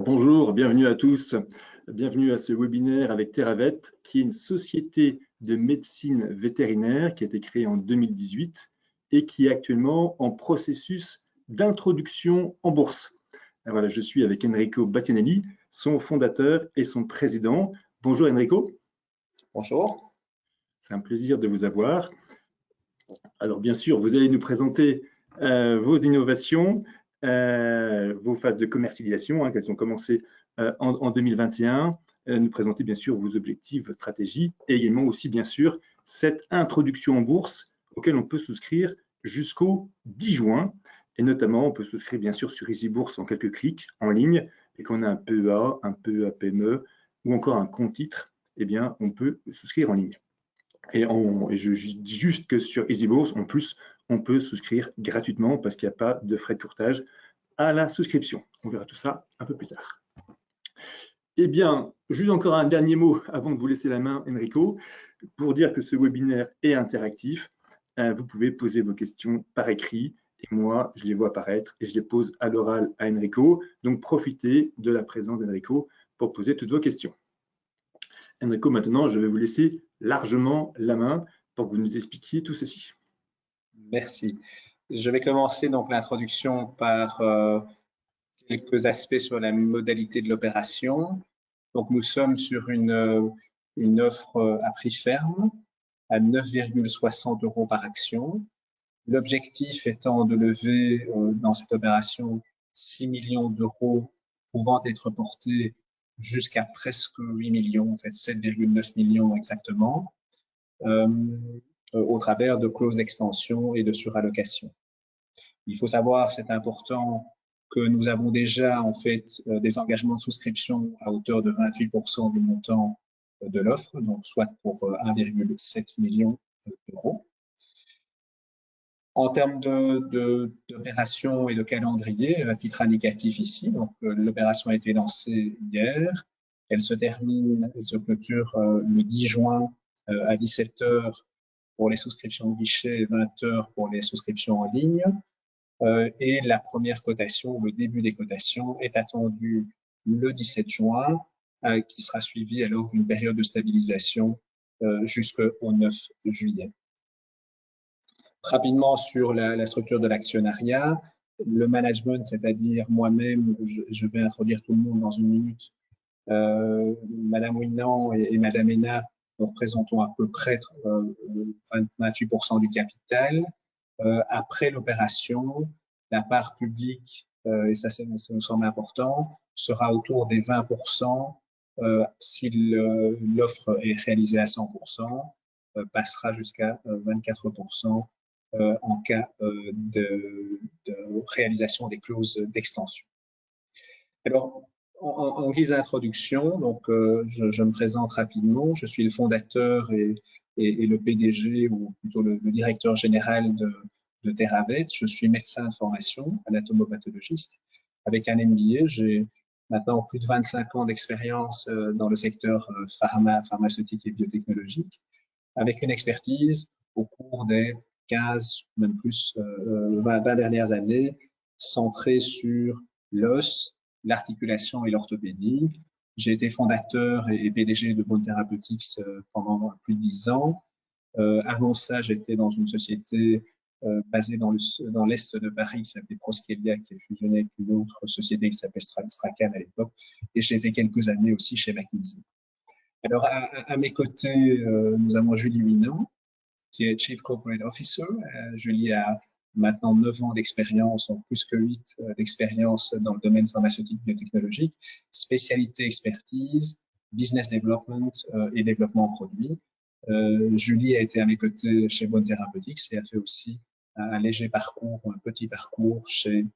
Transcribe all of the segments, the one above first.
Bonjour, bienvenue à tous. Bienvenue à ce webinaire avec Theravet, qui est une société de médecine vétérinaire qui a été créée en 2018 et qui est actuellement en processus d'introduction en bourse. Voilà, je suis avec Enrico Bastianelli, son fondateur et son président. Bonjour Enrico. Bonjour. C'est un plaisir de vous avoir. Alors bien sûr, vous allez nous présenter vos innovations, vos phases de commercialisation, qu'elles ont commencé en 2021, nous présenter bien sûr vos objectifs, vos stratégies et également aussi bien sûr cette introduction en bourse auquel on peut souscrire jusqu'au 10 juin. Et notamment, on peut souscrire bien sûr sur EasyBourse en quelques clics en ligne et qu'on a un PEA, un PEA PME ou encore un compte titre, eh bien on peut souscrire en ligne. Et je dis juste que sur EasyBourse, en plus, on peut souscrire gratuitement parce qu'il n'y a pas de frais de courtage à la souscription. On verra tout ça un peu plus tard. Eh bien, juste encore un dernier mot avant de vous laisser la main, Enrico, pour dire que ce webinaire est interactif. Vous pouvez poser vos questions par écrit et moi, je les vois apparaître et je les pose à l'oral à Enrico. Donc, profitez de la présence d'Enrico pour poser toutes vos questions. Enrico, maintenant, je vais vous laisser largement la main pour que vous nous expliquiez tout ceci. Merci. Je vais commencer donc l'introduction par quelques aspects sur la modalité de l'opération. Donc, nous sommes sur une offre à prix ferme à 9,60 € par action. L'objectif étant de lever dans cette opération 6 millions d'euros pouvant être portés jusqu'à presque 8 millions, en fait 7,9 millions exactement. Au travers de clauses d'extension et de surallocation. Il faut savoir, c'est important, que nous avons déjà en fait des engagements de souscription à hauteur de 28% du montant de l'offre, donc soit pour 1,7 million d'euros. En termes d'opération et de calendrier, à titre indicatif ici, donc l'opération a été lancée hier, elle se clôture le 10 juin à 17 h pour les souscriptions de guichet, 20 h pour les souscriptions en ligne. Et la première cotation, le début des cotations, est attendu le 17 juin, qui sera suivi alors d'une période de stabilisation jusqu'au 9 juillet. Rapidement sur la structure de l'actionnariat, le management, c'est-à-dire moi-même, je vais introduire tout le monde dans une minute. Madame Winnan et Madame Hénin, nous représentons à peu près 28% du capital. Après l'opération, la part publique, et ça nous semble important, sera autour des 20%. Si l'offre est réalisée à 100%, passera jusqu'à 24% en cas de réalisation des clauses d'extension. Alors, en guise d'introduction, donc je me présente rapidement. Je suis le fondateur et le PDG, ou plutôt le directeur général de Theravet. Je suis médecin de formation, anatomopathologiste, avec un MBA. J'ai maintenant plus de 25 ans d'expérience dans le secteur pharmaceutique et biotechnologique, avec une expertise au cours des 15, même plus, 20 dernières années, centrée sur l'os, l'articulation et l'orthopédie. J'ai été fondateur et PDG de Bone Therapeutics pendant plus de 10 ans. Avant ça, j'étais dans une société basée dans l'est de Paris qui s'appelait Proskelia, qui est fusionnée avec une autre société qui s'appelait Stracan à l'époque. Et j'ai fait quelques années aussi chez McKinsey. Alors, à mes côtés, nous avons Julie Winnan, qui est Chief Corporate Officer. Julie a maintenant 9 ans d'expérience, en plus que 8 d'expérience dans le domaine pharmaceutique biotechnologique, spécialité expertise, business development et développement produit. Julie a été à mes côtés chez Bone Therapeutics et a fait aussi un léger parcours, un petit parcours chez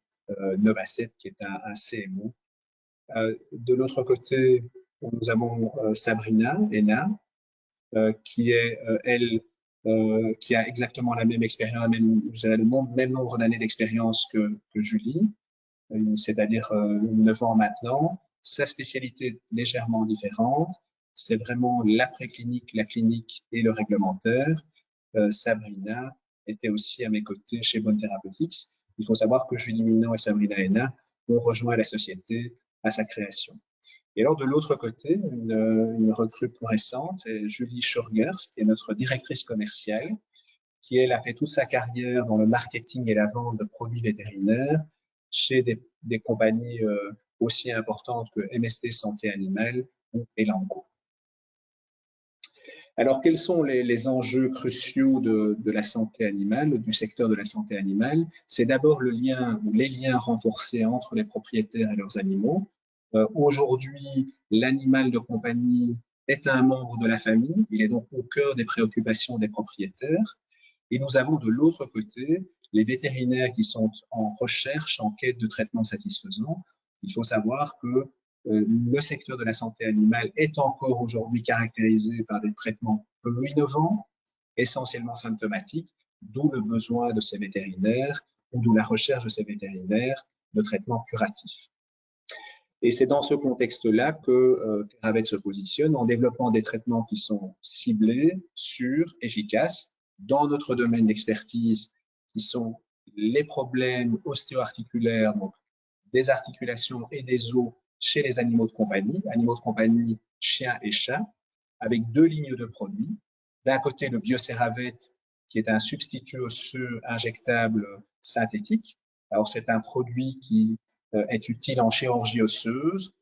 Novacet, qui est un CMO. De l'autre côté, nous avons Sabrina Hénin, qui est, elle, qui a exactement la même expérience, le même nombre d'années d'expérience que Julie, c'est-à-dire 9 ans maintenant. Sa spécialité est légèrement différente, c'est vraiment l'après-clinique, la clinique et le réglementaire. Sabrina était aussi à mes côtés chez Bone Therapeutics. Il faut savoir que Julie Winnan et Sabrina Hénin ont rejoint la société à sa création. Et alors, de l'autre côté, une recrue plus récente, c'est Julie Schurgers, qui est notre directrice commerciale, qui, elle, a fait toute sa carrière dans le marketing et la vente de produits vétérinaires chez des compagnies aussi importantes que MSD Santé Animale ou Elanco. Alors, quels sont les enjeux cruciaux de la santé animale, du secteur de la santé animale? C'est d'abord le lien ou les liens renforcés entre les propriétaires et leurs animaux. Aujourd'hui, l'animal de compagnie est un membre de la famille, il est donc au cœur des préoccupations des propriétaires. Et nous avons de l'autre côté les vétérinaires qui sont en recherche, en quête de traitements satisfaisants. Il faut savoir que le secteur de la santé animale est encore aujourd'hui caractérisé par des traitements peu innovants, essentiellement symptomatiques, d'où le besoin de ces vétérinaires ou d'où la recherche de ces vétérinaires de traitements curatifs. Et c'est dans ce contexte-là que Theravet se positionne en développant des traitements qui sont ciblés, sûrs, efficaces, dans notre domaine d'expertise, qui sont les problèmes ostéo-articulaires, donc des articulations et des os chez les animaux de compagnie, chiens et chats, avec deux lignes de produits. D'un côté, le Bioceravet, qui est un substitut osseux injectable synthétique. Alors, c'est un produit qui est utile en chirurgie osseuse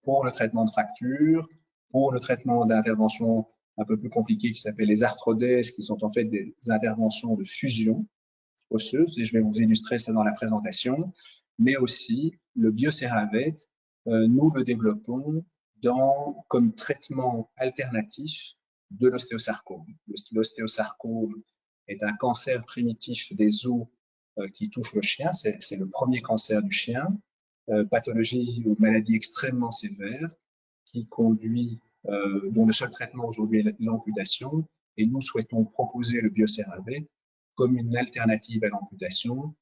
pour le traitement de fractures, pour le traitement d'interventions un peu plus compliquées qui s'appellent les arthrodèses, qui sont en fait des interventions de fusion osseuse, et je vais vous illustrer ça dans la présentation, mais aussi le Bioceravet, nous le développons comme traitement alternatif de l'ostéosarcome. L'ostéosarcome est un cancer primitif des os qui touche le chien, c'est le premier cancer du chien, pathologie ou maladie extrêmement sévère qui conduit, dont le seul traitement aujourd'hui est l'amputation, et nous souhaitons proposer le Bioceravet comme une alternative à l'amputation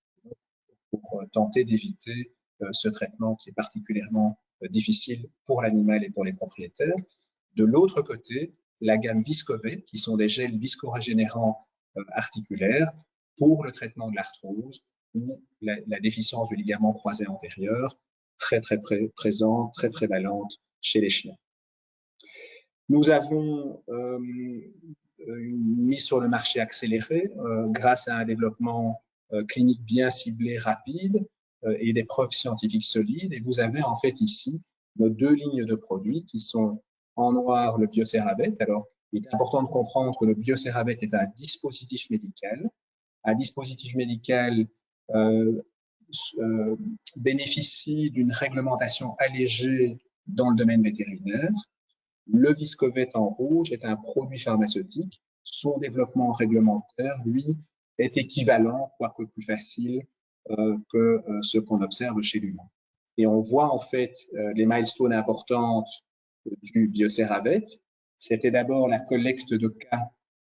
pour tenter d'éviter ce traitement qui est particulièrement difficile pour l'animal et pour les propriétaires. De l'autre côté, la gamme Viscovet, qui sont des gels viscorégénérants articulaires pour le traitement de l'arthrose ou la déficience du ligament croisé antérieur, très présente, très prévalente chez les chiens. Nous avons une mise sur le marché accélérée grâce à un développement clinique bien ciblé, rapide et des preuves scientifiques solides. Et vous avez en fait ici nos deux lignes de produits qui sont en noir le Bioceravet. Alors, il est important de comprendre que le Bioceravet est un dispositif médical. Un dispositif médical bénéficie d'une réglementation allégée dans le domaine vétérinaire. Le Viscovet en rouge est un produit pharmaceutique. Son développement réglementaire, lui, est équivalent, quoique plus facile que ce qu'on observe chez l'humain. Et on voit en fait les milestones importantes du Bioceravet. C'était d'abord la collecte de cas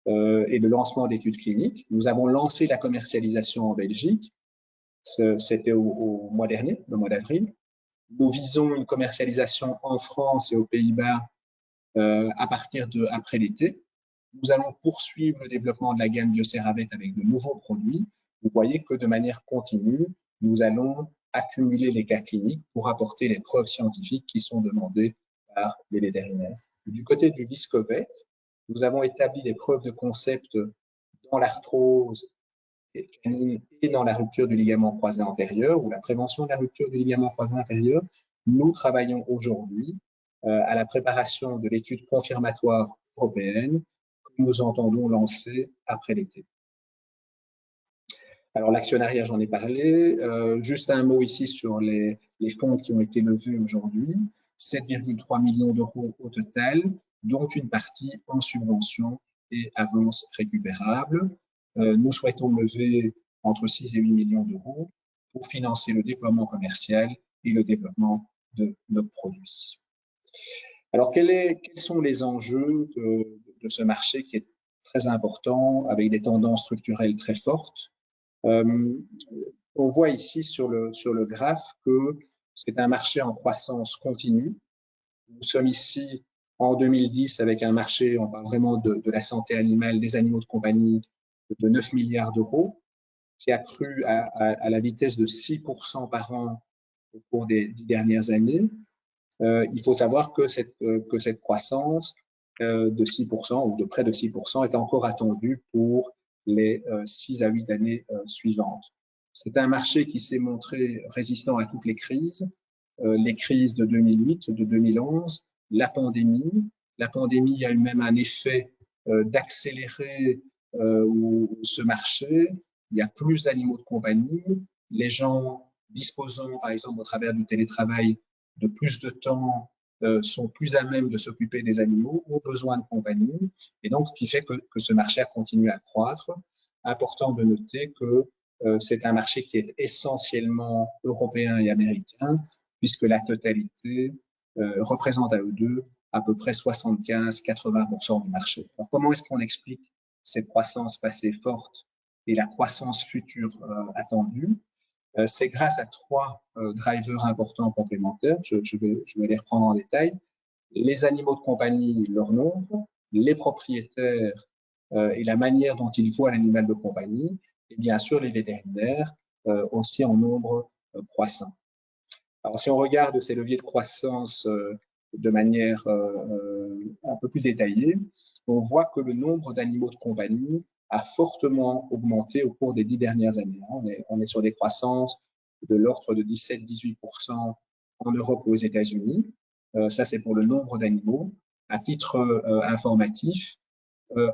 et le lancement d'études cliniques. Nous avons lancé la commercialisation en Belgique. C'était au mois dernier, le mois d'avril. Nous visons une commercialisation en France et aux Pays-Bas à partir de après l'été. Nous allons poursuivre le développement de la gamme Bioceravet avec de nouveaux produits. Vous voyez que de manière continue, nous allons accumuler les cas cliniques pour apporter les preuves scientifiques qui sont demandées par les vétérinaires. Du côté du Viscovet, nous avons établi des preuves de concept dans l'arthrose canine et dans la rupture du ligament croisé antérieur ou la prévention de la rupture du ligament croisé antérieur. Nous travaillons aujourd'hui à la préparation de l'étude confirmatoire européenne que nous entendons lancer après l'été. Alors l'actionnariat, j'en ai parlé. Juste un mot ici sur les fonds qui ont été levés aujourd'hui. 7,3 millions d'euros au total, dont une partie en subvention et avance récupérable. Nous souhaitons lever entre 6 et 8 millions d'euros pour financer le déploiement commercial et le développement de nos produits. Alors, quels sont les enjeux de ce marché qui est très important, avec des tendances structurelles très fortes? On voit ici sur le graphe que c'est un marché en croissance continue. Nous sommes ici en 2010 avec un marché, on parle vraiment de la santé animale, des animaux de compagnie, de 9 milliards d'euros, qui a cru à la vitesse de 6% par an au cours des 10 dernières années. il faut savoir que cette croissance de 6% ou de près de 6% est encore attendue pour les 6 à 8 années suivantes. C'est un marché qui s'est montré résistant à toutes les crises de 2008, de 2011, la pandémie. La pandémie a eu même un effet d'accélérer ce marché. Il y a plus d'animaux de compagnie. Les gens disposant, par exemple, au travers du télétravail, de plus de temps, sont plus à même de s'occuper des animaux, ont besoin de compagnie. Et donc, ce qui fait que ce marché a continué à croître. Important de noter que c'est un marché qui est essentiellement européen et américain, puisque la totalité représente à eux deux à peu près 75-80% du marché. Alors, comment est-ce qu'on explique cette croissance passée forte et la croissance future attendue? C'est grâce à trois drivers importants complémentaires. Je vais les reprendre en détail. Les animaux de compagnie, leur nombre, les propriétaires et la manière dont ils voient l'animal de compagnie, et bien sûr les vétérinaires aussi en nombre croissant. Alors, si on regarde ces leviers de croissance de manière un peu plus détaillée, on voit que le nombre d'animaux de compagnie a fortement augmenté au cours des 10 dernières années. On est sur des croissances de l'ordre de 17-18% en Europe ou aux États-Unis. Ça, c'est pour le nombre d'animaux. À titre informatif,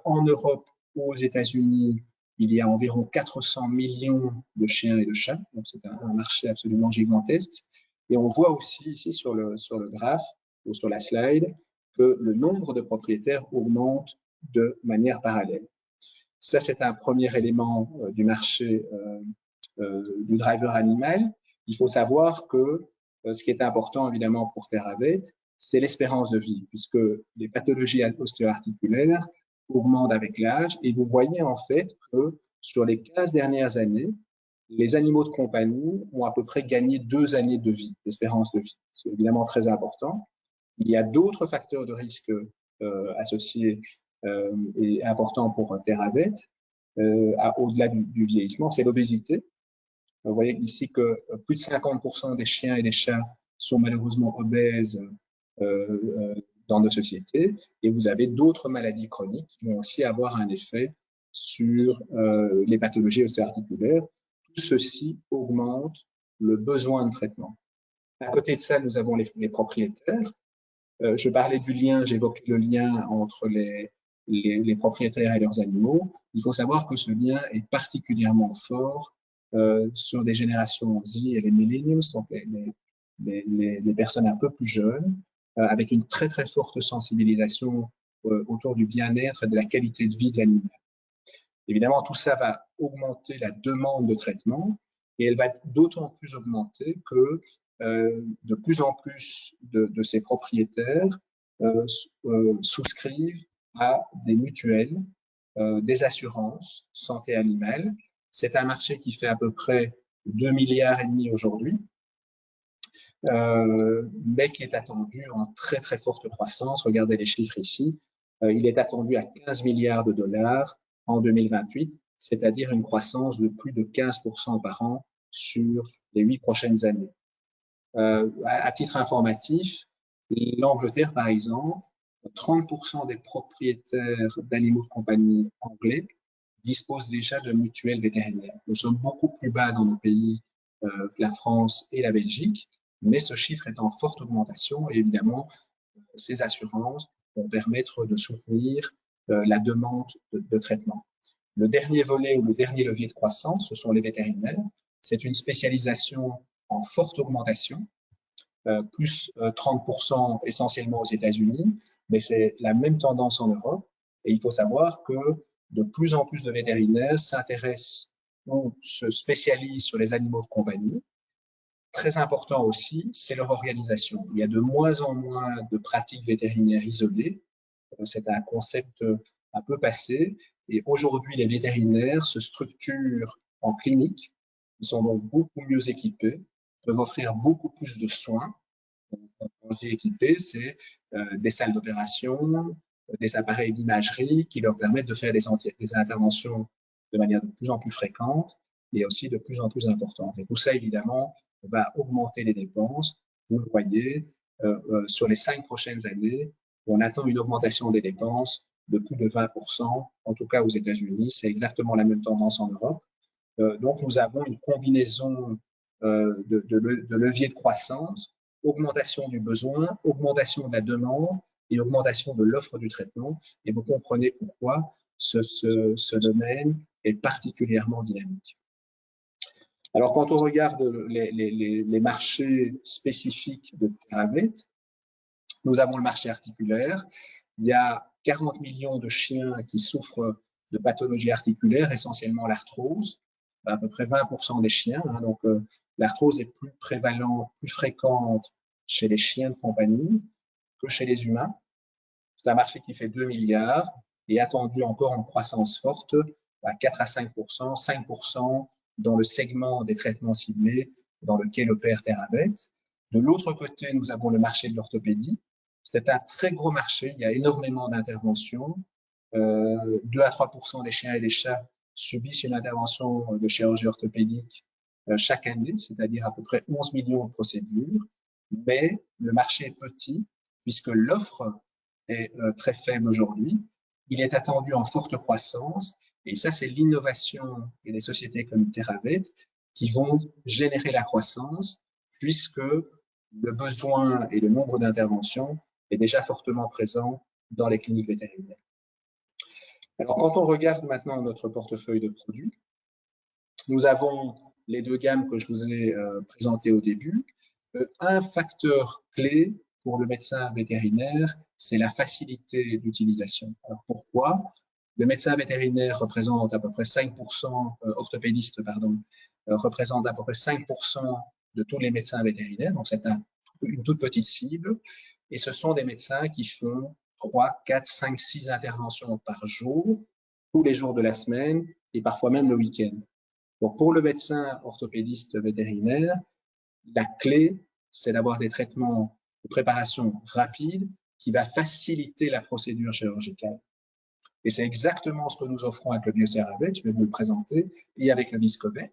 en Europe ou aux États-Unis, il y a environ 400 millions de chiens et de chats. Donc, c'est un marché absolument gigantesque. Et on voit aussi ici sur le graphe ou sur la slide que le nombre de propriétaires augmente de manière parallèle. Ça, c'est un premier élément du marché du driver animal. Il faut savoir que ce qui est important évidemment pour Terravet, c'est l'espérance de vie, puisque les pathologies ostéo-articulaires augmentent avec l'âge. Et vous voyez en fait que sur les 15 dernières années, les animaux de compagnie ont à peu près gagné 2 années de vie, d'espérance de vie. C'est évidemment très important. Il y a d'autres facteurs de risque associés et importants pour Terravet, au-delà du vieillissement, c'est l'obésité. Vous voyez ici que plus de 50% des chiens et des chats sont malheureusement obèses dans nos sociétés, et vous avez d'autres maladies chroniques qui vont aussi avoir un effet sur les pathologies ostéo-articulaires. Tout ceci augmente le besoin de traitement. À côté de ça, nous avons les propriétaires. Je parlais du lien, j'évoquais le lien entre les propriétaires et leurs animaux. Il faut savoir que ce lien est particulièrement fort sur des générations Z et les millennials, donc les personnes un peu plus jeunes, avec une très très forte sensibilisation autour du bien-être et de la qualité de vie de l'animal. Évidemment, tout ça va augmenter la demande de traitement et elle va d'autant plus augmenter que de plus en plus de ces propriétaires souscrivent à des mutuelles, des assurances santé animale. C'est un marché qui fait à peu près 2,5 milliards aujourd'hui, mais qui est attendu en très très forte croissance. Regardez les chiffres ici. Il est attendu à 15 milliards de dollars en 2028, c'est-à-dire une croissance de plus de 15% par an sur les 8 prochaines années. À titre informatif, l'Angleterre, par exemple, 30% des propriétaires d'animaux de compagnie anglais disposent déjà de mutuelles vétérinaires. Nous sommes beaucoup plus bas dans nos pays que la France et la Belgique, mais ce chiffre est en forte augmentation et évidemment, ces assurances vont permettre de soutenir la demande de traitement. Le dernier volet ou le dernier levier de croissance, ce sont les vétérinaires. C'est une spécialisation en forte augmentation, plus 30% essentiellement aux États-Unis, mais c'est la même tendance en Europe. Et il faut savoir que de plus en plus de vétérinaires s'intéressent ou se spécialisent sur les animaux de compagnie. Très important aussi, c'est leur organisation. Il y a de moins en moins de pratiques vétérinaires isolées. C'est un concept un peu passé. Et aujourd'hui, les vétérinaires se structurent en clinique. Ils sont donc beaucoup mieux équipés, peuvent offrir beaucoup plus de soins. Quand on dit équipés, c'est des salles d'opération, des appareils d'imagerie qui leur permettent de faire des interventions de manière de plus en plus fréquente et aussi de plus en plus importante. Et tout ça, évidemment, va augmenter les dépenses. Vous le voyez, sur les 5 prochaines années, on attend une augmentation des dépenses de plus de 20%, en tout cas aux États-Unis. C'est exactement la même tendance en Europe. Donc, nous avons une combinaison de leviers de croissance, augmentation du besoin, augmentation de la demande et augmentation de l'offre du traitement. Et vous comprenez pourquoi ce domaine est particulièrement dynamique. Alors, quand on regarde les marchés spécifiques de Theravate, nous avons le marché articulaire. Il y a 40 millions de chiens qui souffrent de pathologies articulaires, essentiellement l'arthrose, à peu près 20% des chiens. Hein, donc, l'arthrose est plus prévalente, plus fréquente chez les chiens de compagnie que chez les humains. C'est un marché qui fait 2 milliards et attendu encore en croissance forte à 4 à 5%, 5% dans le segment des traitements ciblés dans lequel opère Theravate. De l'autre côté, nous avons le marché de l'orthopédie. C'est un très gros marché, il y a énormément d'interventions. 2 à 3% des chiens et des chats subissent une intervention de chirurgie orthopédique chaque année, c'est-à-dire à peu près 11 millions de procédures. Mais le marché est petit puisque l'offre est très faible aujourd'hui. Il est attendu en forte croissance et ça, c'est l'innovation et des sociétés comme Theravate qui vont générer la croissance puisque le besoin et le nombre d'interventions est déjà fortement présent dans les cliniques vétérinaires. Alors, quand on regarde maintenant notre portefeuille de produits, nous avons les 2 gammes que je vous ai présentées au début. Un facteur clé pour le médecin vétérinaire, c'est la facilité d'utilisation. Alors, pourquoi? Le médecin vétérinaire représente à peu près 5%, orthopédiste, pardon, représente à peu près 5% de tous les médecins vétérinaires, donc c'est une toute petite cible, et ce sont des médecins qui font 3, 4, 5, 6 interventions par jour, tous les jours de la semaine, et parfois même le week-end. Donc, pour le médecin orthopédiste vétérinaire, la clé, c'est d'avoir des traitements de préparation rapides qui va faciliter la procédure chirurgicale. Et c'est exactement ce que nous offrons avec le Bioceravate, je vais vous le présenter, et avec le Viscovet.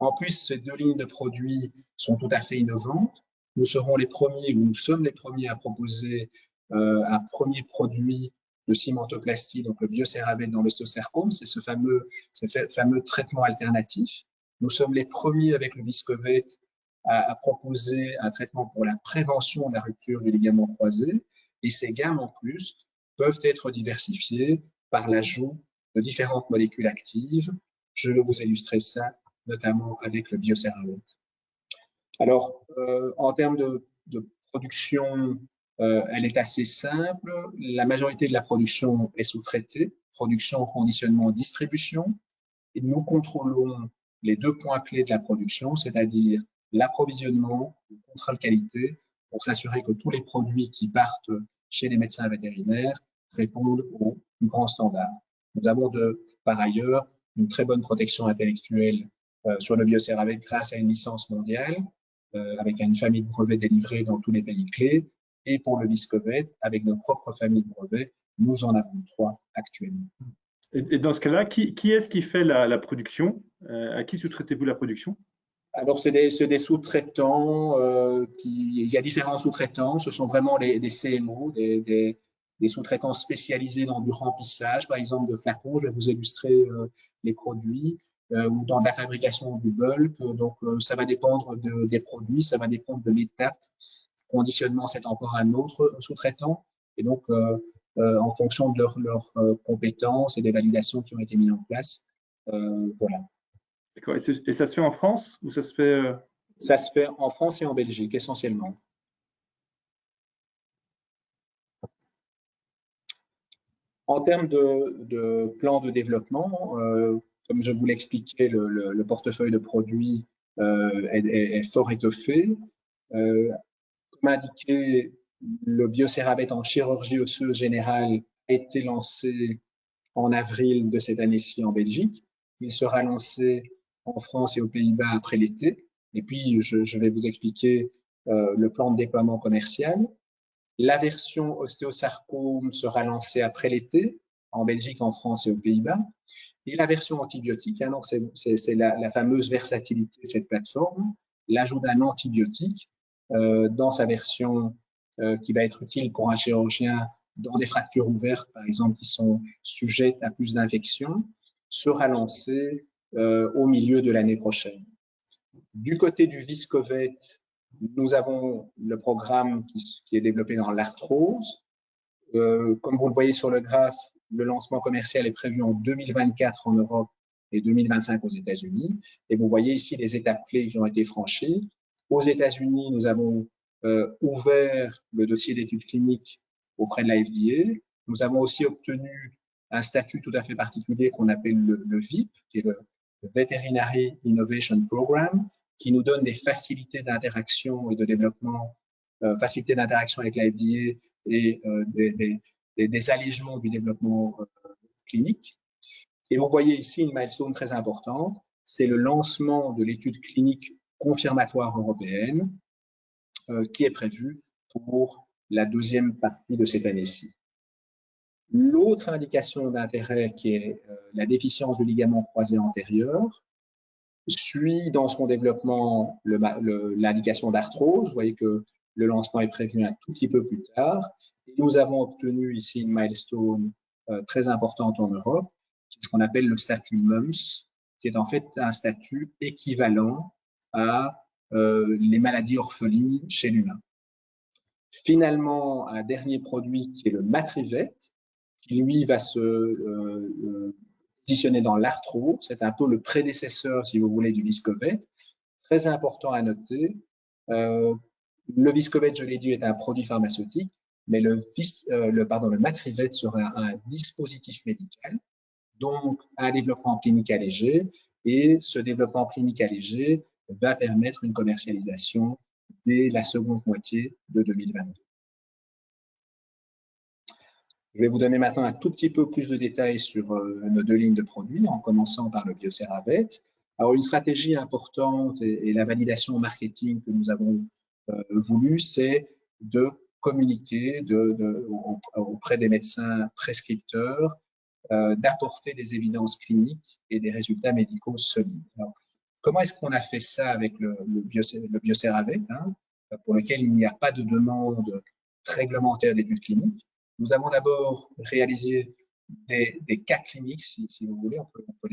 En plus, ces 2 lignes de produits sont tout à fait innovantes. Nous serons les premiers, ou nous sommes les premiers à proposer un premier produit de cimentoplastie, donc le Bioceravate dans l'ostéosarcome, c'est ce fameux traitement alternatif. Nous sommes les premiers avec le Viscovet à proposer un traitement pour la prévention de la rupture du ligament croisé. Et ces gammes, en plus, peuvent être diversifiées par l'ajout de différentes molécules actives. Je vais vous illustrer ça, notamment avec le Bioceravate. Alors, en termes de production, elle est assez simple. La majorité de la production est sous-traitée, production, conditionnement, distribution. Et nous contrôlons les 2 points clés de la production, c'est-à-dire l'approvisionnement, le contrôle qualité, pour s'assurer que tous les produits qui partent chez les médecins vétérinaires répondent aux plus grands standards. Nous avons par ailleurs une très bonne protection intellectuelle sur le Bioceravate grâce à une licence mondiale, avec une famille de brevets délivrés dans tous les pays clés. Et pour le Viscovet, avec nos propres familles de brevets, nous en avons 3 actuellement. Et dans ce cas-là, qui est-ce qui fait la production? À qui sous-traitez-vous la production? Alors, c'est des sous-traitants, il y a différents sous-traitants, ce sont vraiment des CMO, des sous-traitants spécialisés dans du remplissage, par exemple de flacons, je vais vous illustrer les produits, ou dans la fabrication du bulk, donc ça va dépendre des produits, ça va dépendre de l'étape. Conditionnement, c'est encore un autre sous-traitant, et donc en fonction de leurs compétences et des validations qui ont été mises en place, voilà. D'accord. Et ça se fait en France ou ça se fait Ça se fait en France et en Belgique, essentiellement. En termes de plan de développement, comme je vous l'expliquais, le portefeuille de produits est fort étoffé. Comme indiqué, le Bioceravate en chirurgie osseuse générale a été lancé en avril de cette année-ci en Belgique. Il sera lancé en France et aux Pays-Bas après l'été. Et puis, je vais vous expliquer le plan de déploiement commercial. La version ostéosarcome sera lancée après l'été, en Belgique, en France et aux Pays-Bas. Et la version antibiotique, hein, donc c'est la fameuse versatilité de cette plateforme, l'ajout d'un antibiotique dans sa version qui va être utile pour un chirurgien dans des fractures ouvertes, par exemple, qui sont sujettes à plus d'infections, sera lancé au milieu de l'année prochaine. Du côté du Viscovet, nous avons le programme qui est développé dans l'arthrose. Comme vous le voyez sur le graphe, le lancement commercial est prévu en 2024 en Europe et 2025 aux États-Unis. Et vous voyez ici les étapes clés qui ont été franchies. Aux États-Unis, nous avons ouvert le dossier d'études cliniques auprès de la FDA. Nous avons aussi obtenu un statut tout à fait particulier qu'on appelle le VIP, qui est le Veterinary Innovation Program, qui nous donne des facilités d'interaction et de développement, facilités d'interaction avec la FDA et des allégements du développement clinique. Et vous voyez ici une milestone très importante, c'est le lancement de l'étude clinique confirmatoire européenne qui est prévue pour la deuxième partie de cette année-ci. L'autre indication d'intérêt, qui est la déficience du ligament croisé antérieur, suit dans son développement l'indication d'arthrose. Vous voyez que le lancement est prévu un tout petit peu plus tard. Et nous avons obtenu ici une milestone très importante en Europe, qui est ce qu'on appelle le statut MUMS, qui est en fait un statut équivalent à les maladies orphelines chez l'humain. Finalement, un dernier produit qui est le Matrivet, qui lui va se positionner dans l'arthrose. C'est un peu le prédécesseur, si vous voulez, du Viscovet. Très important à noter, le Viscovet, je l'ai dit, est un produit pharmaceutique, mais le Matrivet sera un dispositif médical, donc un développement clinique allégé, et ce développement clinique allégé va permettre une commercialisation dès la seconde moitié de 2022. Je vais vous donner maintenant un tout petit peu plus de détails sur nos deux lignes de produits, en commençant par le Bioceravet. Alors, une stratégie importante et la validation marketing que nous avons voulu, c'est de communiquer auprès des médecins prescripteurs, d'apporter des évidences cliniques et des résultats médicaux solides. Alors, comment est-ce qu'on a fait ça avec le Bioceravet, pour lequel il n'y a pas de demande réglementaire d'études cliniques? Nous avons d'abord réalisé des cas cliniques, si vous voulez, on peut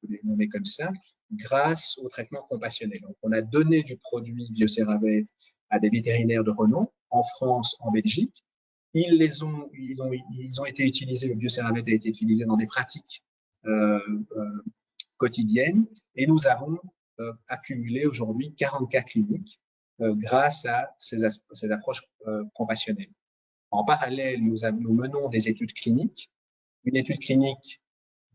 les nommer comme ça, grâce au traitement compassionnel. Donc, on a donné du produit Bioceravet à des vétérinaires de renom en France, en Belgique. Ils ont été utilisés, le Bioceravet a été utilisé dans des pratiques quotidiennes, et nous avons accumulé aujourd'hui 40 cas cliniques grâce à ces approches compassionnelles. En parallèle, nous menons des études cliniques, une étude clinique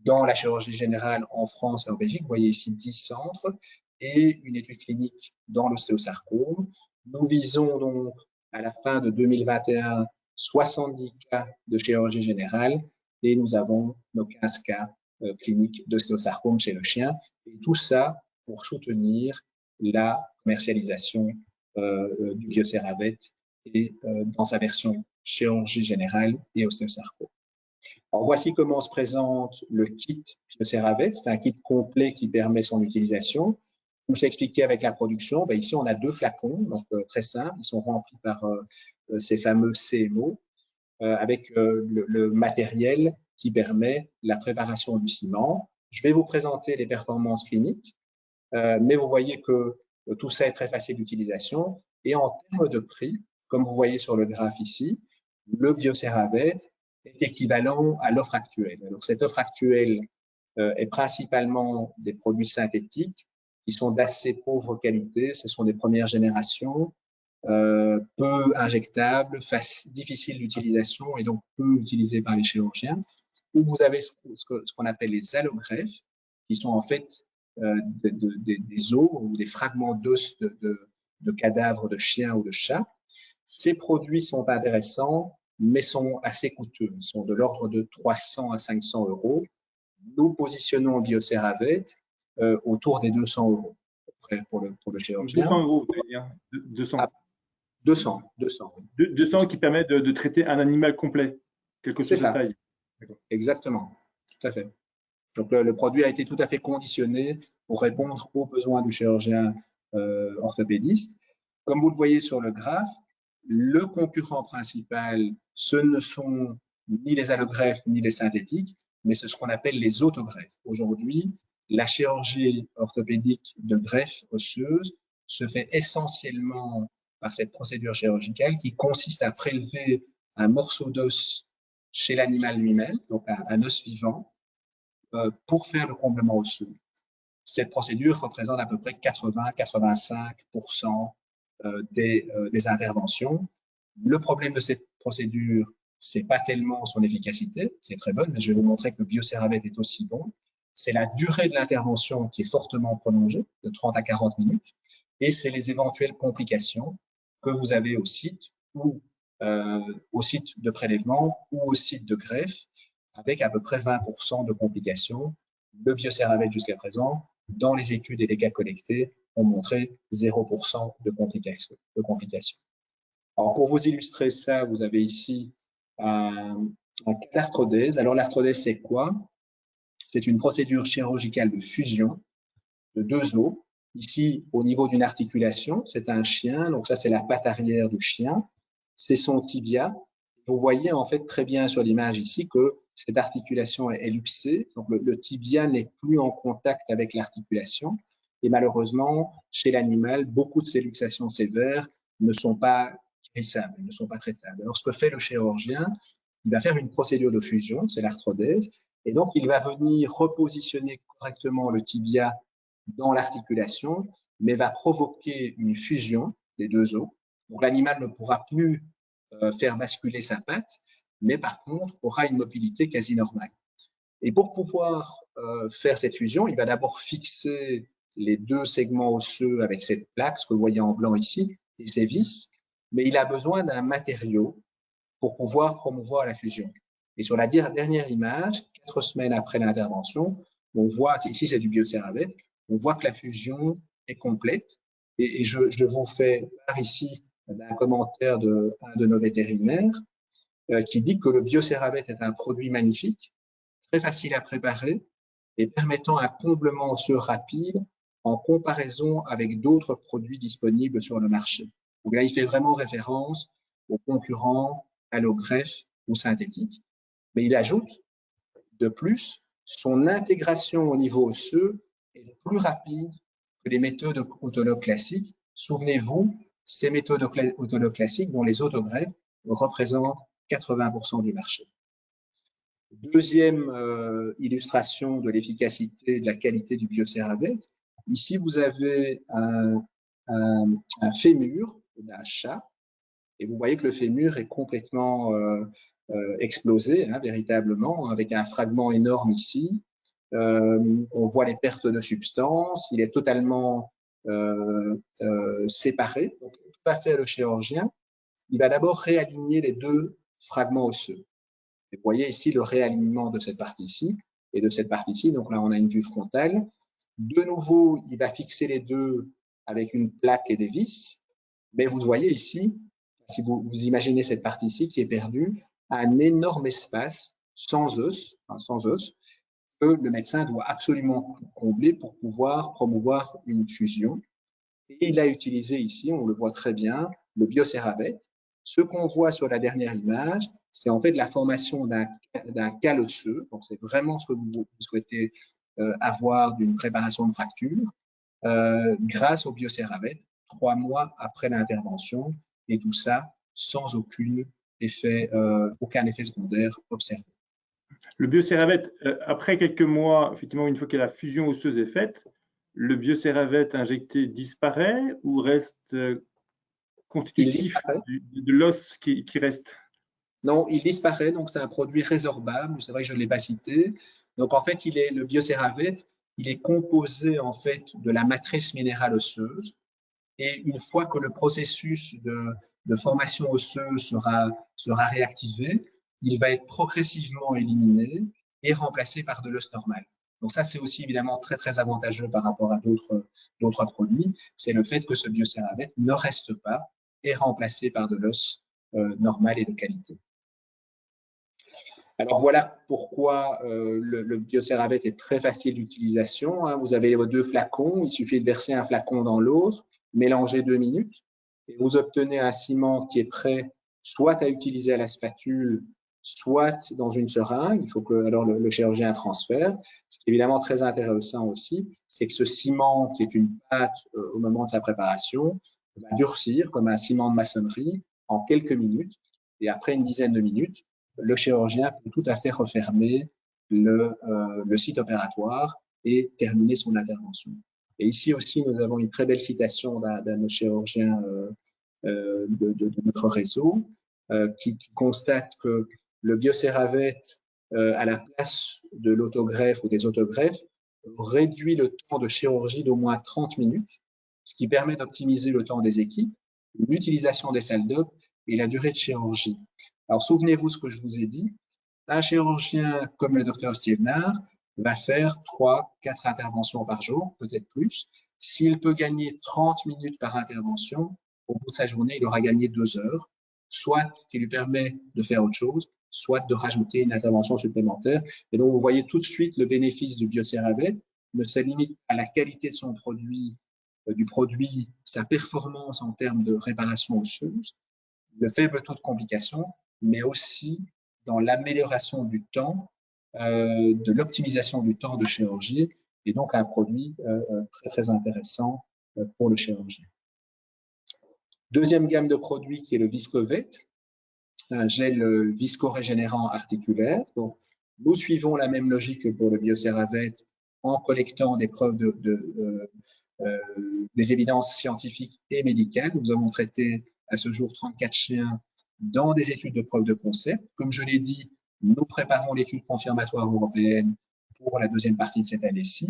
dans la chirurgie générale en France et en Belgique, vous voyez ici 10 centres, et une étude clinique dans l'ostéosarcome. Nous visons donc à la fin de 2021 70 cas de chirurgie générale, et nous avons nos 15 cas cliniques d'ostéosarcome chez le chien, et tout ça pour soutenir la commercialisation du Bioceravet et dans sa version chirurgie générale et ostéosarcome. Alors, voici comment se présente le kit Bioceravet. C'est un kit complet qui permet son utilisation. Comme je l'ai expliqué avec la production, ici on a 2 flacons, donc très simples. Ils sont remplis par ces fameux CMO avec le matériel qui permet la préparation du ciment. Je vais vous présenter les performances cliniques, mais vous voyez que tout ça est très facile d'utilisation. Et en termes de prix, comme vous voyez sur le graphe ici, le Bioceravet est équivalent à l'offre actuelle. Alors, cette offre actuelle est principalement des produits synthétiques qui sont d'assez pauvre qualité. Ce sont des premières générations, peu injectables, difficiles d'utilisation et donc peu utilisées par les chirurgiens. Où vous avez ce qu'on appelle les allogreffes, qui sont en fait des os ou des fragments d'os de cadavres de chiens ou de chats. Ces produits sont intéressants, mais sont assez coûteux. Ils sont de l'ordre de 300 à 500 euros. Nous positionnons Bioceravet autour des 200 euros pour le chirurgien. 200 euros, vous allez dire 200. Ah, 200. 200 qui permet de traiter un animal complet, quelle que soit sa taille. Exactement, tout à fait. Donc, le produit a été tout à fait conditionné pour répondre aux besoins du chirurgien orthopédiste. Comme vous le voyez sur le graphe, Le concurrent principal, ce ne sont ni les allogreffes ni les synthétiques, mais c'est ce qu'on appelle les autogreffes. Aujourd'hui, la chirurgie orthopédique de greffe osseuse se fait essentiellement par cette procédure chirurgicale qui consiste à prélever un morceau d'os chez l'animal lui-même, donc un os vivant, pour faire le comblement osseux. Cette procédure représente à peu près 80-85% des interventions. Le problème de cette procédure, c'est pas tellement son efficacité, qui est très bonne, mais je vais vous montrer que le Bioceravate est aussi bon. C'est la durée de l'intervention qui est fortement prolongée, de 30 à 40 minutes, et c'est les éventuelles complications que vous avez au site ou au site de prélèvement ou au site de greffe, avec à peu près 20% de complications. Le Bioceravate jusqu'à présent, dans les études et les cas collectés, ont montré 0% de complications. Alors, pour vous illustrer ça, vous avez ici un cas d'arthrodèse. Alors, l'arthrodèse, c'est quoi? C'est une procédure chirurgicale de fusion de deux os. Ici, au niveau d'une articulation, c'est un chien. Donc, ça, c'est la patte arrière du chien. C'est son tibia. Vous voyez en fait très bien sur l'image ici que cette articulation est luxée. Donc, le tibia n'est plus en contact avec l'articulation. Et malheureusement, chez l'animal, beaucoup de ces luxations sévères ne sont pas guérissables, ne sont pas traitables. Alors, ce que fait le chirurgien, il va faire une procédure de fusion, c'est l'arthrodèse, et donc il va venir repositionner correctement le tibia dans l'articulation, mais va provoquer une fusion des deux os. Donc l'animal ne pourra plus faire basculer sa patte, mais par contre aura une mobilité quasi normale. Et pour pouvoir faire cette fusion, il va d'abord fixer les deux segments osseux avec cette plaque, ce que vous voyez en blanc ici, et ces vis, mais il a besoin d'un matériau pour pouvoir promouvoir la fusion. Et sur la dernière image, 4 semaines après l'intervention, on voit, ici c'est du Bioceravate, on voit que la fusion est complète. Et je vous fais part ici d'un commentaire d'un de nos vétérinaires qui dit que le Bioceravate est un produit magnifique, très facile à préparer et permettant un comblement osseux rapide en comparaison avec d'autres produits disponibles sur le marché. Donc là, il fait vraiment référence aux concurrents allogreffes ou synthétiques. Mais il ajoute, de plus, son intégration au niveau osseux est plus rapide que les méthodes autologues classiques. Souvenez-vous, ces méthodes autologues classiques, dont les autogreffes, représentent 80% du marché. Deuxième illustration de l'efficacité et de la qualité du Bioceravate. Ici, vous avez un fémur d'un chat et vous voyez que le fémur est complètement explosé, hein, véritablement, avec un fragment énorme ici. On voit les pertes de substance, il est totalement séparé. Donc, que va faire le chirurgien? Il va d'abord réaligner les deux fragments osseux. Et vous voyez ici le réalignement de cette partie-ci et de cette partie-ci. Donc là, on a une vue frontale. De nouveau, il va fixer les deux avec une plaque et des vis. Mais vous voyez ici, si vous imaginez cette partie-ci qui est perdue, un énorme espace sans os, que le médecin doit absolument combler pour pouvoir promouvoir une fusion. Et il a utilisé ici, on le voit très bien, le Bioceravate. Ce qu'on voit sur la dernière image, c'est en fait la formation d'un cal osseux. Donc, c'est vraiment ce que vous souhaitez avoir d'une préparation de fracture grâce au Bioceravate, 3 mois après l'intervention, et tout ça sans aucun effet secondaire observé. Le Bioceravate, après quelques mois, effectivement, une fois que la fusion osseuse est faite, le Bioceravate injecté disparaît ou reste constitutif de l'os qui reste? Non, il disparaît, donc c'est un produit résorbable, c'est vrai que je ne l'ai pas cité. Donc en fait, le Bioceravate, il est composé en fait de la matrice minérale osseuse, et une fois que le processus de formation osseuse sera réactivé, il va être progressivement éliminé et remplacé par de l'os normal. Donc ça, c'est aussi évidemment très, très avantageux par rapport à d'autres produits. C'est le fait que ce Bioceravate ne reste pas et est remplacé par de l'os normal et de qualité. Alors voilà pourquoi le Bioceravate est très facile d'utilisation. Hein. Vous avez vos deux flacons, il suffit de verser un flacon dans l'autre, mélanger 2 minutes. et vous obtenez un ciment qui est prêt soit à utiliser à la spatule, soit dans une seringue. Il faut que alors le chirurgien transfère. Ce qui est évidemment très intéressant aussi, c'est que ce ciment, qui est une pâte au moment de sa préparation, va durcir comme un ciment de maçonnerie en quelques minutes. Et après une dizaine de minutes, le chirurgien peut tout à fait refermer le site opératoire et terminer son intervention. Et ici aussi, nous avons une très belle citation d'un de nos chirurgiens de notre réseau qui constate que le biocéravette, à la place de l'autogreffe ou des autogreffes, réduit le temps de chirurgie d'au moins 30 minutes, ce qui permet d'optimiser le temps des équipes, l'utilisation des salles d'op et la durée de chirurgie. Alors, souvenez-vous ce que je vous ai dit. Un chirurgien comme le docteur Stevenard va faire 3-4 interventions par jour, peut-être plus. S'il peut gagner 30 minutes par intervention, au bout de sa journée, il aura gagné 2 heures, soit qui lui permet de faire autre chose, soit de rajouter une intervention supplémentaire. Et donc, vous voyez tout de suite le bénéfice du biocéravette ne se limite à la qualité de son produit, sa performance en termes de réparation osseuse, le faible taux de complications, mais aussi dans l'amélioration du temps, de l'optimisation du temps de chirurgie, et donc un produit très, très intéressant pour le chirurgien. Deuxième gamme de produits qui est le Viscovette, un gel visco-régénérant articulaire. Donc, nous suivons la même logique que pour le biocéravette en collectant des preuves des évidences scientifiques et médicales. Nous avons traité à ce jour 34 chiens dans des études de preuve de concept. Comme je l'ai dit, nous préparons l'étude confirmatoire européenne pour la deuxième partie de cette année-ci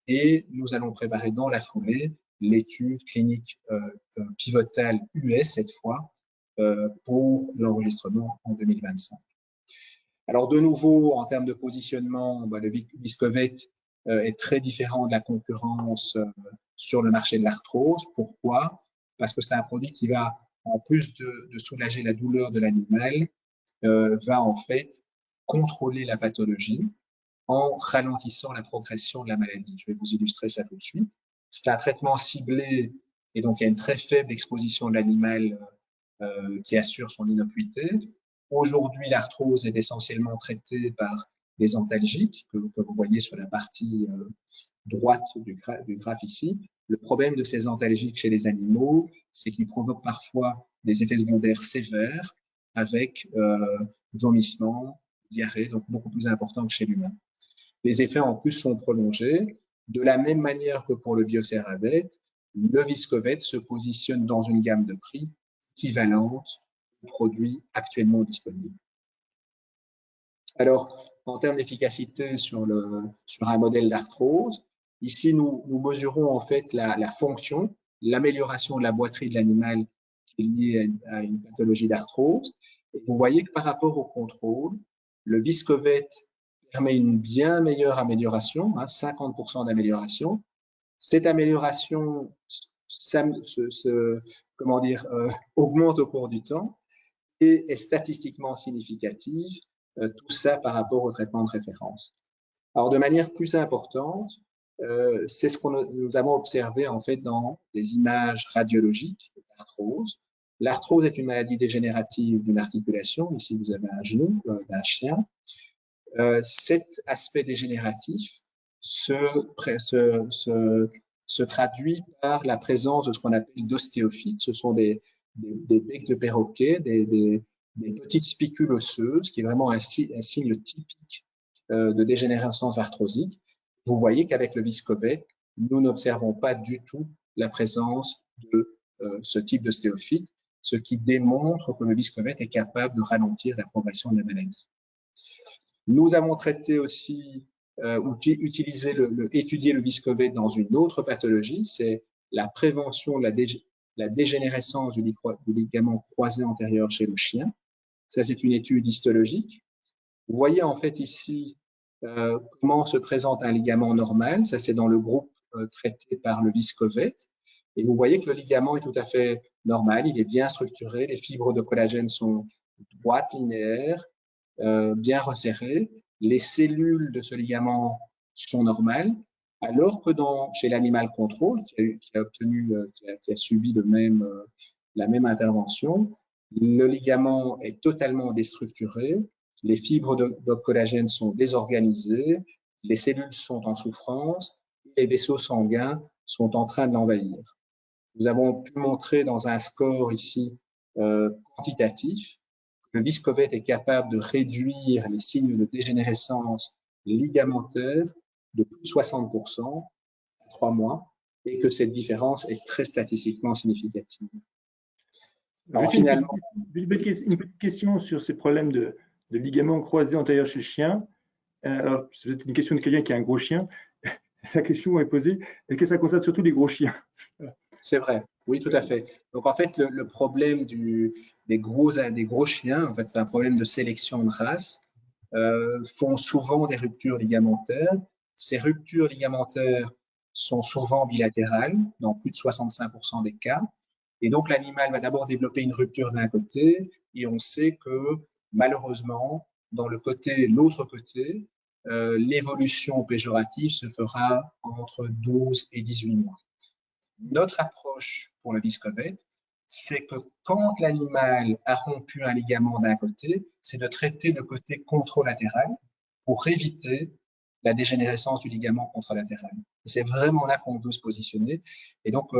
et nous allons préparer dans la foulée l'étude clinique pivotale US cette fois pour l'enregistrement en 2025. Alors de nouveau, en termes de positionnement, le Viscovette est très différent de la concurrence sur le marché de l'arthrose. Pourquoi? Parce que c'est un produit qui va, en plus de soulager la douleur de l'animal, va en fait contrôler la pathologie en ralentissant la progression de la maladie. Je vais vous illustrer ça tout de suite. C'est un traitement ciblé et donc il y a une très faible exposition de l'animal qui assure son innocuité. Aujourd'hui, l'arthrose est essentiellement traitée par des antalgiques que vous voyez sur la partie droite du graphe ici. Le problème de ces antalgiques chez les animaux, c'est qu'ils provoquent parfois des effets secondaires sévères avec vomissements, diarrhée, donc beaucoup plus importants que chez l'humain. Les effets en plus sont prolongés. De la même manière que pour le biocéravette, le Viscovette se positionne dans une gamme de prix équivalente aux produits actuellement disponibles. Alors, en termes d'efficacité sur un modèle d'arthrose, ici, nous mesurons en fait la fonction, l'amélioration de la boiterie de l'animal qui est liée à une pathologie d'arthrose. Et vous voyez que par rapport au contrôle, le Viscovette permet une bien meilleure amélioration, 50% d'amélioration. Cette amélioration augmente au cours du temps et est statistiquement significative, tout ça par rapport au traitement de référence. Alors, de manière plus importante, c'est ce que nous avons observé en fait dans des images radiologiques d'arthrose. L'arthrose est une maladie dégénérative d'une articulation. Ici, vous avez un genou d'un chien. Cet aspect dégénératif se traduit par la présence de ce qu'on appelle d'ostéophytes. Ce sont des becs de perroquet, des petites spicules osseuses, qui est vraiment un signe typique de dégénérescence arthrosique. Vous voyez qu'avec le Viscovette, nous n'observons pas du tout la présence de ce type d'ostéophytes, ce qui démontre que le Viscovette est capable de ralentir la progression de la maladie. Nous avons traité aussi, étudié le Viscovette dans une autre pathologie, c'est la prévention de la dégénérescence du ligament croisé antérieur chez le chien. Ça, c'est une étude histologique. Vous voyez en fait ici comment se présente un ligament normal. Ça, c'est dans le groupe traité par le Viscovette. Et vous voyez que le ligament est tout à fait normal, il est bien structuré, les fibres de collagène sont droites, linéaires, bien resserrées. Les cellules de ce ligament sont normales, alors que chez l'animal contrôle, qui a subi la même intervention. Le ligament est totalement déstructuré, les fibres de collagène sont désorganisées, les cellules sont en souffrance, et les vaisseaux sanguins sont en train de l'envahir. Nous avons pu montrer dans un score ici quantitatif que le Viscovet est capable de réduire les signes de dégénérescence ligamentaire de plus de 60% en 3 mois et que cette différence est très statistiquement significative. Alors, finalement, une petite question sur ces problèmes de ligaments croisés antérieurs chez le chien. Alors, c'est une question de quelqu'un qui a un gros chien. La question est posée, est-ce que ça concerne surtout les gros chiens? C'est vrai, oui, tout à fait. Donc, en fait, le problème des gros chiens, en fait, c'est un problème de sélection de race, font souvent des ruptures ligamentaires. Ces ruptures ligamentaires sont souvent bilatérales, dans plus de 65% des cas. Et donc, l'animal va d'abord développer une rupture d'un côté, et on sait que, malheureusement, dans l'autre côté, l'évolution péjorative se fera entre 12 et 18 mois. Notre approche pour le Viscovet, c'est que quand l'animal a rompu un ligament d'un côté, c'est de traiter le côté contralatéral pour éviter la dégénérescence du ligament contralatéral. C'est vraiment là qu'on veut se positionner. Et donc,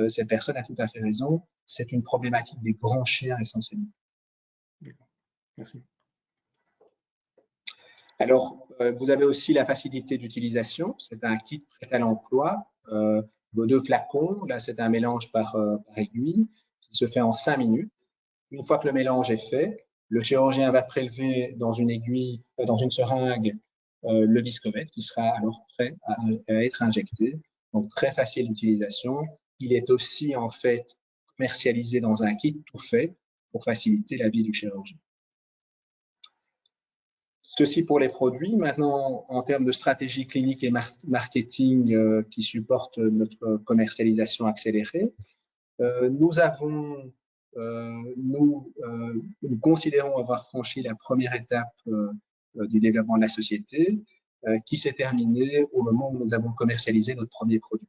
cette personne a tout à fait raison. C'est une problématique des grands chiens essentiellement. Merci. Alors, vous avez aussi la facilité d'utilisation. C'est un kit prêt à l'emploi. Vos 2 flacons, là, c'est un mélange par aiguille qui se fait en 5 minutes. Une fois que le mélange est fait, le chirurgien va prélever dans une aiguille, dans une seringue, le Viscovet qui sera alors prêt à être injecté. Donc, très facile d'utilisation. Il est aussi, en fait, commercialisé dans un kit tout fait pour faciliter la vie du chirurgien. Ceci pour les produits. Maintenant, en termes de stratégie clinique et marketing qui supportent notre commercialisation accélérée, nous considérons avoir franchi la première étape du développement de la société qui s'est terminée au moment où nous avons commercialisé notre premier produit,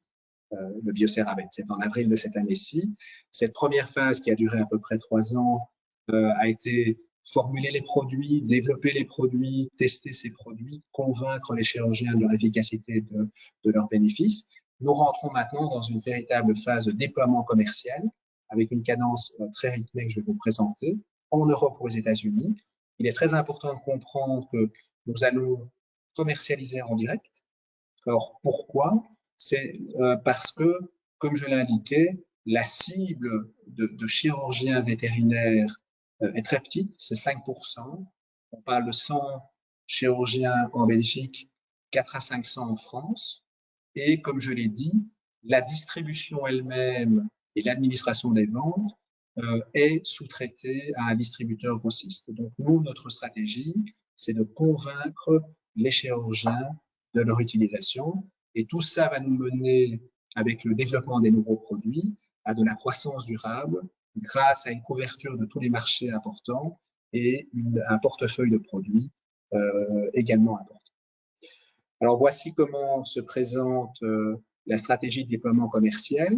le BioCéramide. C'est en avril de cette année-ci. Cette première phase qui a duré à peu près 3 ans a été formuler les produits, développer les produits, tester ces produits, convaincre les chirurgiens de leur efficacité, de leurs bénéfices. Nous rentrons maintenant dans une véritable phase de déploiement commercial avec une cadence très rythmée que je vais vous présenter en Europe ou aux États-Unis. Il est très important de comprendre que nous allons commercialiser en direct. Alors, pourquoi? C'est parce que, comme je l'indiquais, la cible de chirurgiens vétérinaires est très petite, c'est 5%. On parle de 100 chirurgiens en Belgique, 4 à 500 en France. Et comme je l'ai dit, la distribution elle-même et l'administration des ventes est sous-traitée à un distributeur grossiste. Donc nous, notre stratégie, c'est de convaincre les chirurgiens de leur utilisation. Et tout ça va nous mener, avec le développement des nouveaux produits, à de la croissance durable grâce à une couverture de tous les marchés importants et un portefeuille de produits également important. Alors, voici comment se présente la stratégie de déploiement commercial.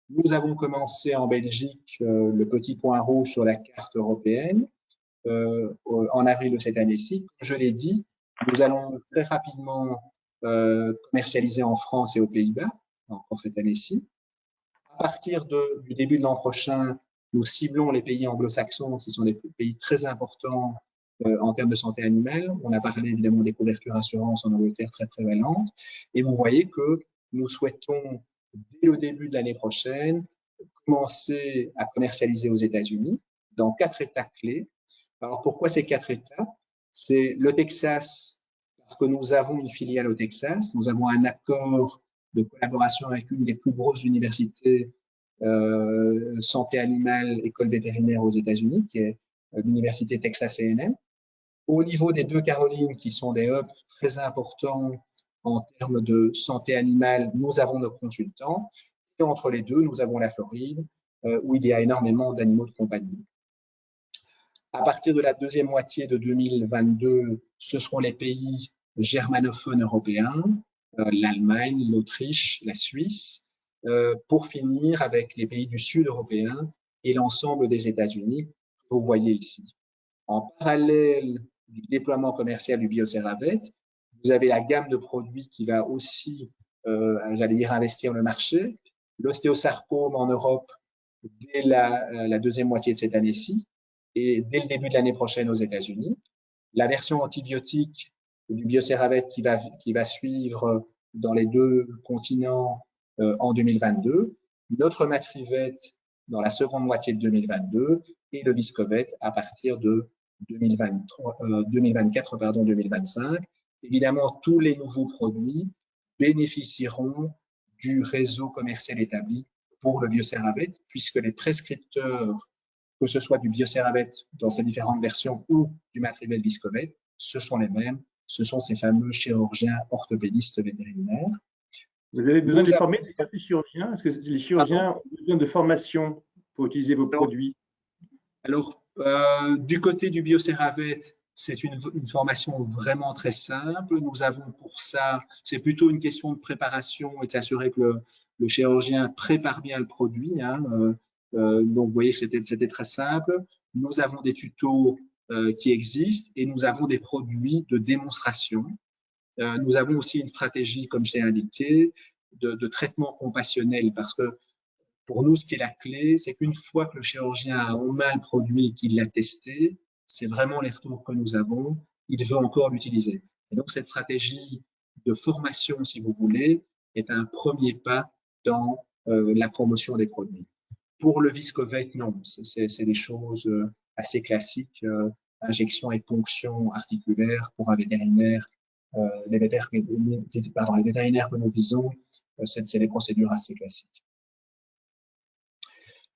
Nous avons commencé en Belgique le petit point rouge sur la carte européenne en avril de cette année-ci. Comme je l'ai dit, nous allons très rapidement commercialiser en France et aux Pays-Bas, encore cette année-ci. À partir du début de l'an prochain, nous ciblons les pays anglo-saxons qui sont des pays très importants en termes de santé animale. On a parlé évidemment des couvertures assurances en Angleterre très prévalentes. Et vous voyez que nous souhaitons, dès le début de l'année prochaine, commencer à commercialiser aux États-Unis dans 4 États clés. Alors pourquoi ces 4 États? C'est le Texas, parce que nous avons une filiale au Texas, nous avons un accord de collaboration avec une des plus grosses universités santé animale, école vétérinaire aux États-Unis, qui est l'université Texas A&M. Au niveau des 2 Carolines, qui sont des hubs très importants en termes de santé animale, nous avons nos consultants. Et entre les deux, nous avons la Floride, où il y a énormément d'animaux de compagnie. À partir de la deuxième moitié de 2022, ce seront les pays germanophones européens, l'Allemagne, l'Autriche, la Suisse, pour finir avec les pays du sud européen, et l'ensemble des États-Unis, que vous voyez ici. En parallèle du déploiement commercial du Bioceravate, vous avez la gamme de produits qui va aussi, j'allais dire, investir le marché. L'ostéosarcome en Europe dès la deuxième moitié de cette année-ci et dès le début de l'année prochaine aux États-Unis. La version antibiotique du Bioceravate qui va suivre dans les 2 continents en 2022. Notre Matrivette dans la seconde moitié de 2022 et le Viscovate à partir de 2024-2025. Évidemment, tous les nouveaux produits bénéficieront du réseau commercial établi pour le Bioceravate, puisque les prescripteurs, que ce soit du Bioceravate dans ses différentes versions ou du Matrivette Viscovate, ce sont les mêmes, ce sont ces fameux chirurgiens orthopédistes vétérinaires. Vous avez besoin de former des chirurgiens? Est-ce que les chirurgiens ont besoin de formation pour utiliser vos produits? Alors, du côté du Bioceravate, c'est une formation vraiment très simple. Nous avons pour ça, c'est plutôt une question de préparation et de s'assurer que le chirurgien prépare bien le produit. Hein. Donc, vous voyez que c'était très simple. Nous avons des tutos qui existent et nous avons des produits de démonstration. Nous avons aussi une stratégie, comme je l'ai indiqué, de traitement compassionnel parce que pour nous, ce qui est la clé, c'est qu'une fois que le chirurgien a en main le produit et qu'il l'a testé, c'est vraiment les retours que nous avons, il veut encore l'utiliser. Et donc, cette stratégie de formation, si vous voulez, est un premier pas dans la promotion des produits. Pour le Viscovate, non, c'est des choses assez classiques, injection et ponction articulaire pour un vétérinaire. Les vétérinaires que nous visons, c'est des procédures assez classiques.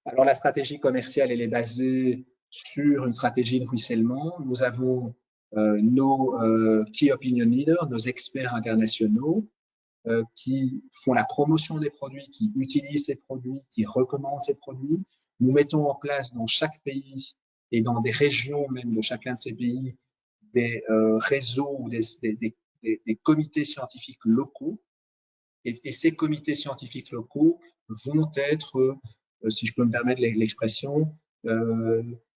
Alors, la stratégie commerciale, elle est basée sur une stratégie de ruissellement. Nous avons nos key opinion leaders, nos experts internationaux, qui font la promotion des produits, qui utilisent ces produits, qui recommandent ces produits. Nous mettons en place dans chaque pays et dans des régions même de chacun de ces pays des réseaux ou des comités scientifiques locaux. Et ces comités scientifiques locaux vont être, si je peux me permettre l'expression,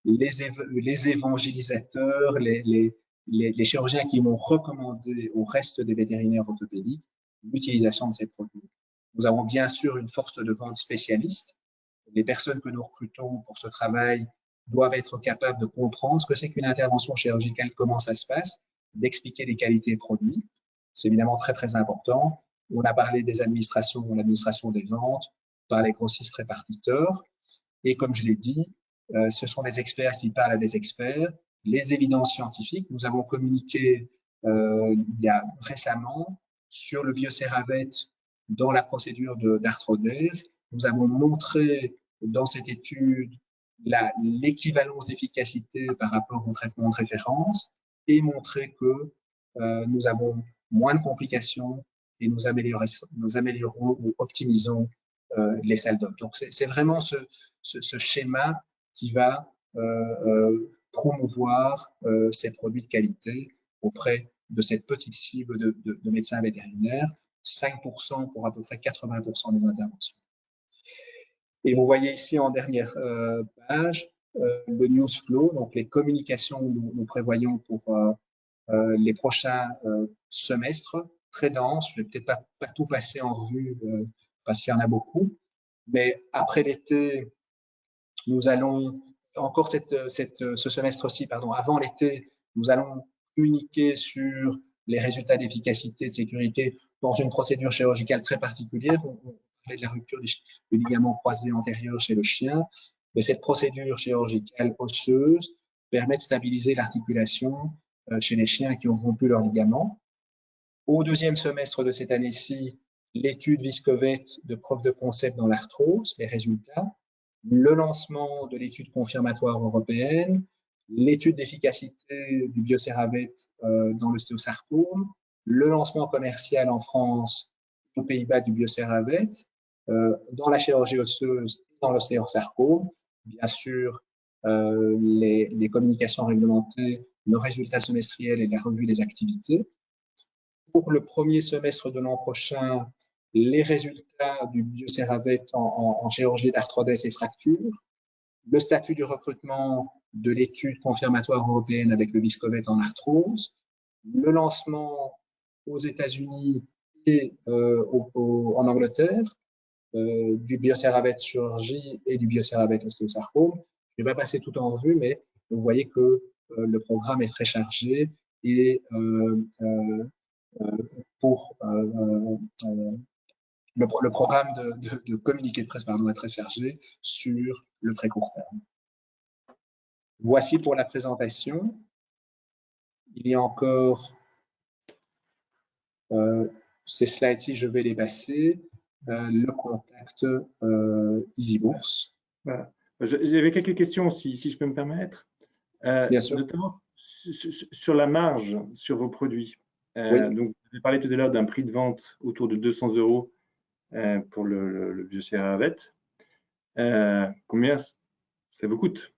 les évangélisateurs, les chirurgiens qui vont recommander au reste des vétérinaires orthopédiques l'utilisation de ces produits. Nous avons bien sûr une force de vente spécialiste. Les personnes que nous recrutons pour ce travail doivent être capables de comprendre ce que c'est qu'une intervention chirurgicale, comment ça se passe, d'expliquer les qualités produits. C'est évidemment très, très important. On a parlé des administrations, l'administration des ventes, par les grossistes répartiteurs. Et comme je l'ai dit, ce sont des experts qui parlent à des experts. Les évidences scientifiques, nous avons communiqué il y a récemment sur le Bioceravate dans la procédure d'arthrodèse. Nous avons montré dans cette étude l'équivalence d'efficacité par rapport au traitement de référence et montré que nous avons moins de complications et nous améliorons ou optimisons les salles d'op. Donc, c'est vraiment ce schéma qui va promouvoir ces produits de qualité auprès de cette petite cible de médecins vétérinaires, 5% pour à peu près 80% des interventions. Et vous voyez ici en dernière page le news flow, donc les communications que nous prévoyons pour les prochains semestres, très denses. Je ne vais peut-être pas tout passer en revue parce qu'il y en a beaucoup. Mais après l'été, nous allons, encore ce semestre-ci, pardon, avant l'été, nous allons communiquer sur les résultats d'efficacité et de sécurité dans une procédure chirurgicale très particulière. On parlait de la rupture du ligament croisé antérieur chez le chien. Mais cette procédure chirurgicale osseuse permet de stabiliser l'articulation chez les chiens qui ont rompu leur ligament. Au deuxième semestre de cette année-ci, l'étude Viscovate de preuve de concept dans l'arthrose, les résultats, le lancement de l'étude confirmatoire européenne, l'étude d'efficacité du Bioceravate dans l'ostéosarcome, le lancement commercial en France et aux Pays-Bas du Bioceravate, dans la chirurgie osseuse et dans l'ostéosarcome, bien sûr les communications réglementées, nos résultats semestriels et la revue des activités. Pour le premier semestre de l'an prochain, les résultats du Bioceravate en chirurgie d'arthrodèse et fracture, le statut du recrutement de l'étude confirmatoire européenne avec le Viscovet en arthrose, le lancement aux États-Unis et en Angleterre du Bioceravate chirurgie et du Bioceravate ostéosarcome. Je ne vais pas passer tout en revue, mais vous voyez que le programme est très chargé et pour le programme de communiqué de presse est très chargé sur le très court terme. Voici pour la présentation. Il y a encore ces slides-ci, je vais les passer. Le contact EasyBourse. Voilà. J'avais quelques questions, si je peux me permettre. Bien sûr. Notamment sur la marge sur vos produits. Oui. Donc, vous avez parlé tout à l'heure d'un prix de vente autour de 200 € pour le Bioceravate. Combien ça vous coûte,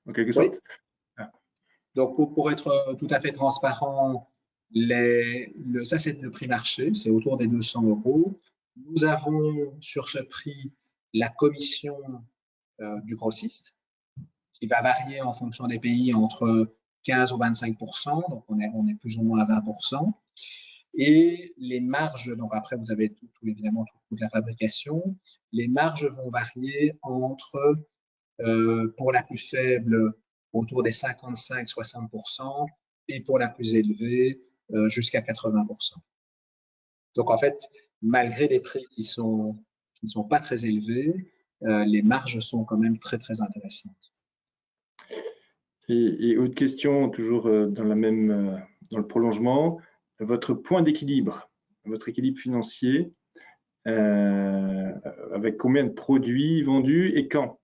en quelque sorte? Oui. Donc, pour être tout à fait transparent, ça c'est le prix marché, c'est autour des 200 €. Nous avons sur ce prix la commission du grossiste, qui va varier en fonction des pays entre 15 ou 25%, donc on est plus ou moins à 20%. Et les marges, donc après vous avez évidemment toute la fabrication, les marges vont varier entre, pour la plus faible, autour des 55-60% et pour la plus élevée, jusqu'à 80%. Donc en fait, malgré des prix qui ne sont pas très élevés, les marges sont quand même très très intéressantes. Et autre question, toujours dans le prolongement, votre point d'équilibre, votre équilibre financier, avec combien de produits vendus et quand?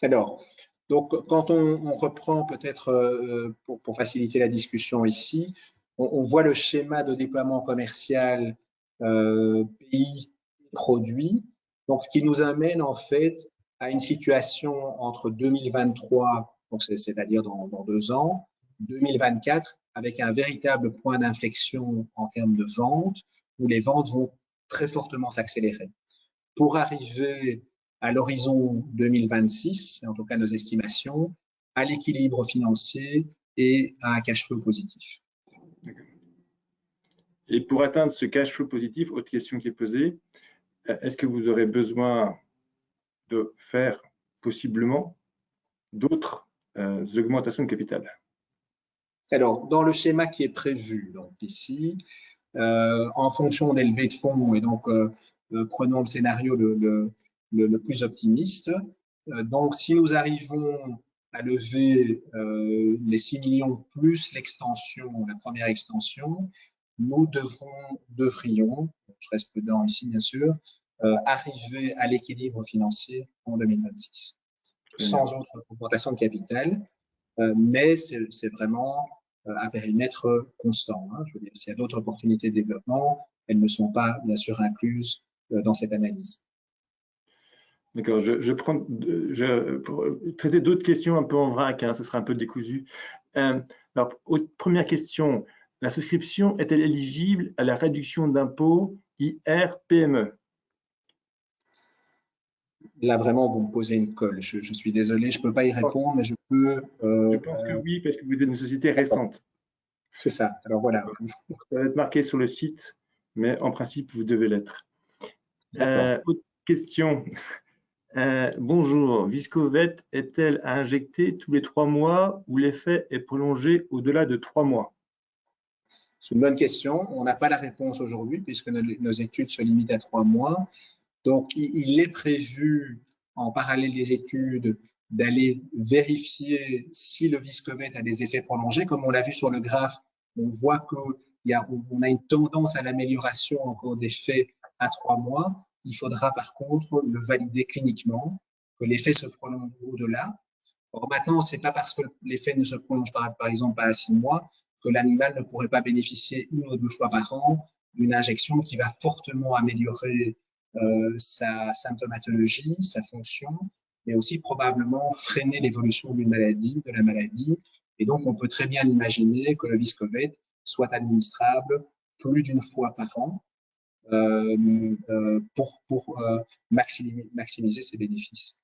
Alors, donc quand on reprend peut-être pour faciliter la discussion ici, on voit le schéma de déploiement commercial pays produit. Donc, ce qui nous amène en fait à une situation entre 2023, c'est-à-dire dans 2 ans, 2024, avec un véritable point d'inflexion en termes de vente, où les ventes vont très fortement s'accélérer. Pour arriver à l'horizon 2026, en tout cas nos estimations, à l'équilibre financier et à un cash flow positif. Et pour atteindre ce cash flow positif, autre question qui est posée, est-ce que vous aurez besoin de faire possiblement d'autres augmentations de capital? Alors, dans le schéma qui est prévu donc ici, en fonction des levées de fonds, et donc prenons le scénario le plus optimiste, donc si nous arrivons à lever les 6 millions plus l'extension, la première extension, nous devrions, je reste prudent ici bien sûr, arriver à l'équilibre financier en 2026, sans autre augmentation de capital, mais c'est vraiment à périmètre constant. Hein. Je veux dire, s'il y a d'autres opportunités de développement, elles ne sont pas bien sûr incluses dans cette analyse. D'accord, pour traiter d'autres questions un peu en vrac, hein, ce sera un peu décousu. Alors, première question, la souscription est-elle éligible à la réduction d'impôt IR-PME? Là, vraiment, vous me posez une colle. Je suis désolé, je ne peux pas y répondre, mais je peux… je pense que oui, parce que vous êtes une société récente. C'est ça, alors voilà. Ça va être marqué sur le site, mais en principe, vous devez l'être. Autre question. Bonjour, Viscovet est-elle à injecter tous les 3 mois ou l'effet est prolongé au-delà de 3 mois? C'est une bonne question. On n'a pas la réponse aujourd'hui puisque nos études se limitent à 3 mois. Donc, il est prévu, en parallèle des études, d'aller vérifier si le Viscovet a des effets prolongés. Comme on l'a vu sur le graphe, on voit qu'on a une tendance à l'amélioration encore d'effets à 3 mois. Il faudra par contre le valider cliniquement, que l'effet se prolonge au-delà. Or, maintenant, ce n'est pas parce que l'effet ne se prolonge par exemple pas à 6 mois que l'animal ne pourrait pas bénéficier 1 ou 2 fois par an d'une injection qui va fortement améliorer sa symptomatologie, sa fonction, mais aussi probablement freiner l'évolution de la maladie. Et donc, on peut très bien imaginer que le Viscovet soit administrable plus d'une fois par an pour maximiser ses bénéfices.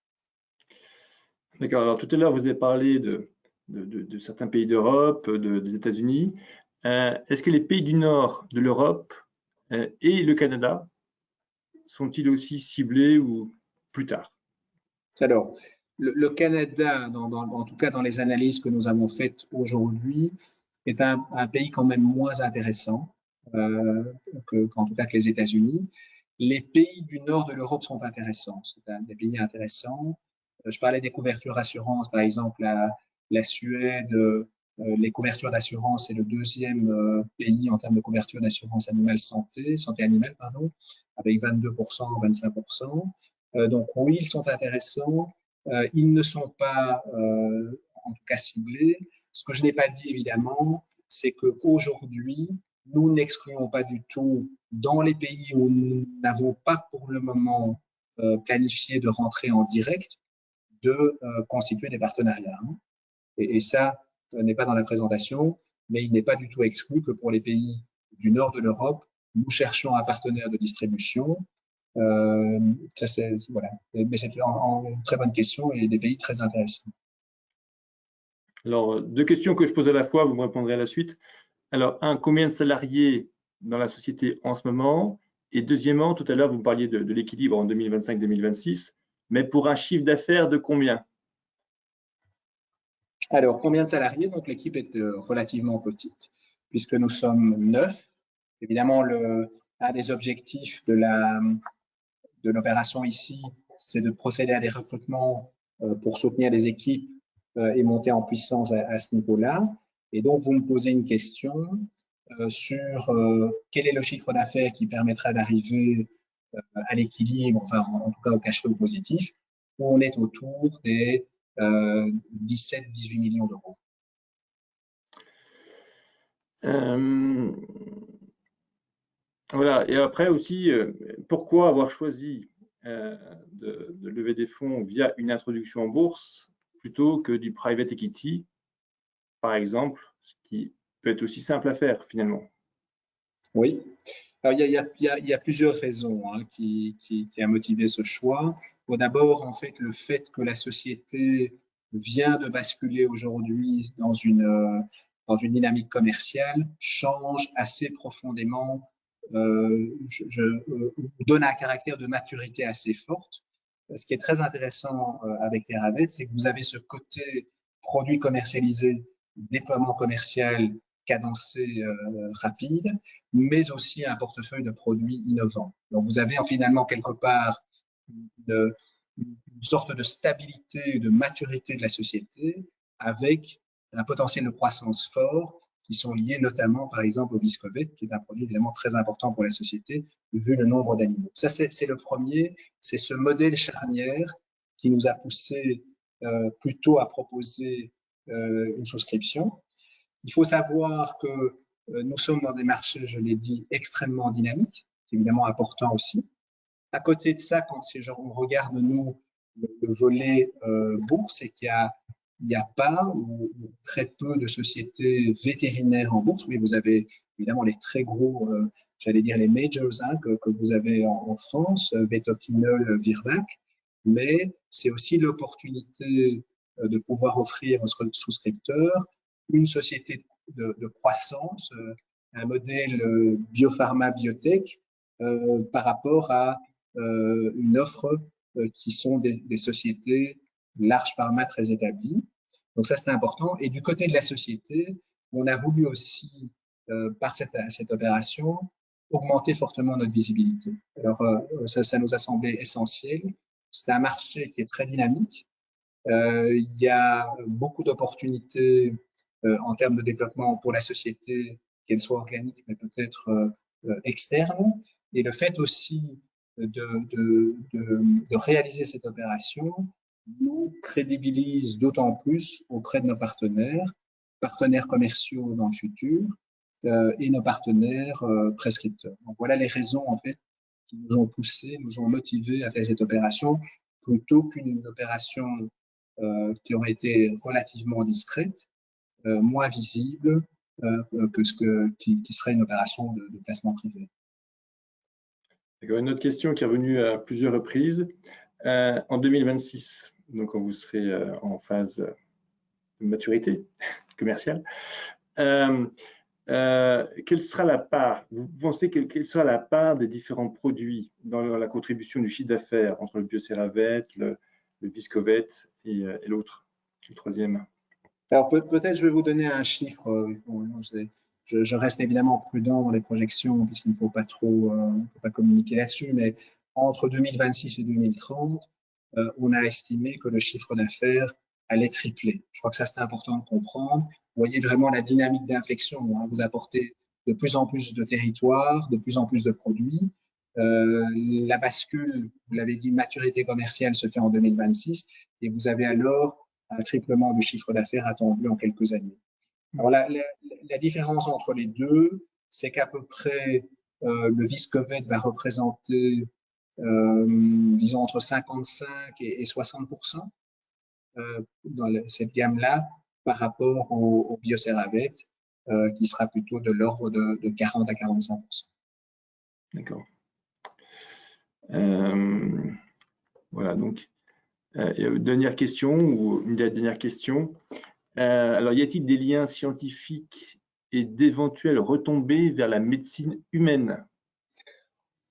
D'accord. Alors, tout à l'heure, vous avez parlé de certains pays d'Europe, des États-Unis. Est-ce que les pays du nord de l'Europe et le Canada sont-ils aussi ciblés ou plus tard? Alors, le Canada, en tout cas dans les analyses que nous avons faites aujourd'hui, est un pays quand même moins intéressant qu'en tout cas que les États-Unis. Les pays du nord de l'Europe sont intéressants. C'est des pays intéressants. Je parlais des couvertures assurances, par exemple, la Suède, les couvertures d'assurance, c'est le deuxième pays en termes de couverture d'assurance animale santé animale, pardon, avec 22%, 25%. Donc oui, ils sont intéressants. Ils ne sont pas, en tout cas, ciblés. Ce que je n'ai pas dit, évidemment, c'est qu'aujourd'hui, nous n'excluons pas du tout, dans les pays où nous n'avons pas pour le moment planifié de rentrer en direct, de constituer des partenariats. Et ça n'est pas dans la présentation, mais il n'est pas du tout exclu que pour les pays du nord de l'Europe, nous cherchons un partenaire de distribution. Ça, voilà. Mais c'est une très bonne question et des pays très intéressants. Alors, deux questions que je pose à la fois, vous me répondrez à la suite. Alors, un, combien de salariés dans la société en ce moment? Et deuxièmement, tout à l'heure, vous me parliez de l'équilibre en 2025-2026, mais pour un chiffre d'affaires de combien? Alors, combien de salariés? Donc, l'équipe est relativement petite, puisque nous sommes 9. Évidemment, un des objectifs de l'opération ici, c'est de procéder à des recrutements pour soutenir les équipes et monter en puissance à ce niveau-là. Et donc, vous me posez une question sur quel est le chiffre d'affaires qui permettra d'arriver à l'équilibre, enfin en tout cas au cash flow positif, où on est autour des 17-18 millions d'euros. Voilà. Et après aussi, pourquoi avoir choisi de lever des fonds via une introduction en bourse plutôt que du private equity, par exemple, ce qui peut être aussi simple à faire finalement? Oui. Alors, il y a plusieurs raisons qui a motivé ce choix. Bon, d'abord, en fait, le fait que la société vient de basculer aujourd'hui dans dans une dynamique commerciale change assez profondément, donne un caractère de maturité assez forte. Ce qui est très intéressant avec Teravet, c'est que vous avez ce côté produit commercialisé, déploiement commercial cadencé, rapide, mais aussi un portefeuille de produits innovants. Donc, vous avez finalement quelque part une sorte de stabilité, de maturité de la société avec un potentiel de croissance fort qui sont liés notamment, par exemple, au Viscovet, qui est un produit évidemment très important pour la société, vu le nombre d'animaux. Ça, c'est le premier, c'est ce modèle charnière qui nous a poussé plutôt à proposer une souscription. Il faut savoir que nous sommes dans des marchés, je l'ai dit, extrêmement dynamiques, c'est évidemment important aussi. À côté de ça, quand on regarde, nous, le volet bourse, c'est qu'il n'y a pas ou très peu de sociétés vétérinaires en bourse. Oui, vous avez évidemment les très gros, j'allais dire les majors que vous avez en France, Vetoquinol, Virbac, mais c'est aussi l'opportunité de pouvoir offrir aux souscripteurs une société de croissance, un modèle biopharma biotech par rapport à une offre qui sont des sociétés large pharma très établies. Donc ça, c'est important. Et du côté de la société, on a voulu aussi, par cette opération, augmenter fortement notre visibilité. Alors, ça nous a semblé essentiel. C'est un marché qui est très dynamique. Il y a beaucoup d'opportunités en termes de développement pour la société, qu'elle soit organique, mais peut-être externe. Et le fait aussi de réaliser cette opération nous crédibilise d'autant plus auprès de nos partenaires commerciaux dans le futur et nos partenaires prescripteurs. Donc voilà les raisons en fait qui nous ont poussés, nous ont motivés à faire cette opération plutôt qu'une opération qui aurait été relativement discrète, moins visible qui serait une opération de placement privé. Une autre question qui est revenue à plusieurs reprises. En 2026, donc quand vous serez en phase de maturité commerciale. Quelle sera la part, vous pensez quelle sera la part des différents produits dans la contribution du chiffre d'affaires entre le Biocéravette, le Viscovet et l'autre, le troisième? Alors peut-être je vais vous donner un chiffre. Je reste évidemment prudent dans les projections puisqu'il ne faut pas trop faut pas communiquer là-dessus, mais entre 2026 et 2030, on a estimé que le chiffre d'affaires allait tripler. Je crois que ça c'est important de comprendre. Vous voyez vraiment la dynamique d'inflexion. Hein. Vous apportez de plus en plus de territoires, de plus en plus de produits. La bascule, vous l'avez dit, maturité commerciale se fait en 2026 et vous avez alors un triplement du chiffre d'affaires attendu en quelques années. Alors la différence entre les deux, c'est qu'à peu près le Viscovet va représenter, disons, entre 55 et 60% dans cette gamme-là par rapport au Biocéravette, qui sera plutôt de l'ordre de 40 à 45%. D'accord. Voilà, donc, dernière question, ou une dernière question. Alors, y a-t-il des liens scientifiques et d'éventuelles retombées vers la médecine humaine?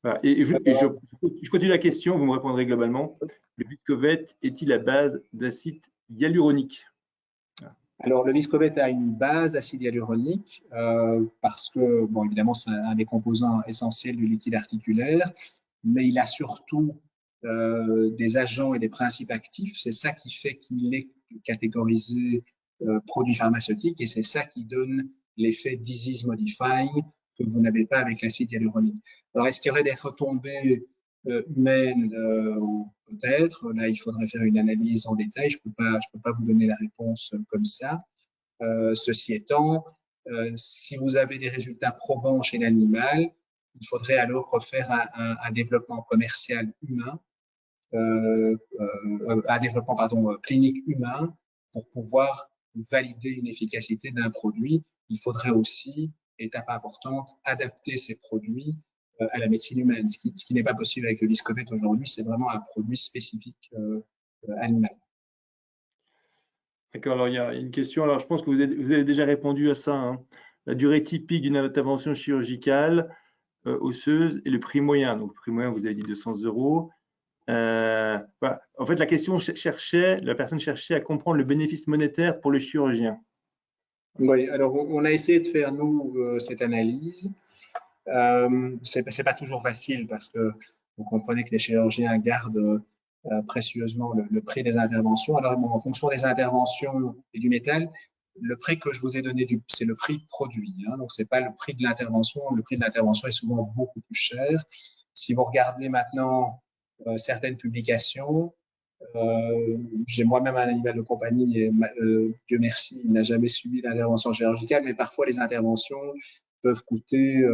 Voilà. Et je continue la question, vous me répondrez globalement. Le Viscovet est-il à base d'acide hyaluronique? Alors, le Viscovet a une base acide hyaluronique parce que, bon, évidemment, c'est un des composants essentiels du liquide articulaire, mais il a surtout des agents et des principes actifs. C'est ça qui fait qu'il est catégorisé produit pharmaceutique et c'est ça qui donne l'effet disease modifying que vous n'avez pas avec l'acide hyaluronique. Alors, est-ce qu'il y aurait des retombées humaines peut-être? Là, il faudrait faire une analyse en détail. Je peux pas vous donner la réponse comme ça. Ceci étant, si vous avez des résultats probants chez l'animal, il faudrait alors refaire un développement commercial humain, un développement clinique humain pour pouvoir valider une efficacité d'un produit. Il faudrait aussi, étape importante, adapter ces produits à la médecine humaine. Ce qui n'est pas possible avec le Viscovet aujourd'hui, c'est vraiment un produit spécifique animal. D'accord, alors il y a une question, alors je pense que vous avez déjà répondu à ça, hein. La durée typique d'une intervention chirurgicale osseuse et le prix moyen. Donc le prix moyen, vous avez dit 200 €. Voilà. En fait, la personne cherchait à comprendre le bénéfice monétaire pour le chirurgien. Oui, alors on a essayé de faire, nous, cette analyse. C'est pas toujours facile parce que vous comprenez que les chirurgiens gardent précieusement le prix des interventions. Alors, bon, en fonction des interventions et du métal, le prix que je vous ai donné, c'est le prix produit. Hein, donc, c'est pas le prix de l'intervention. Le prix de l'intervention est souvent beaucoup plus cher. Si vous regardez maintenant certaines publications, j'ai moi-même un animal de compagnie et Dieu merci, il n'a jamais subi d'intervention chirurgicale, mais parfois les interventions peuvent coûter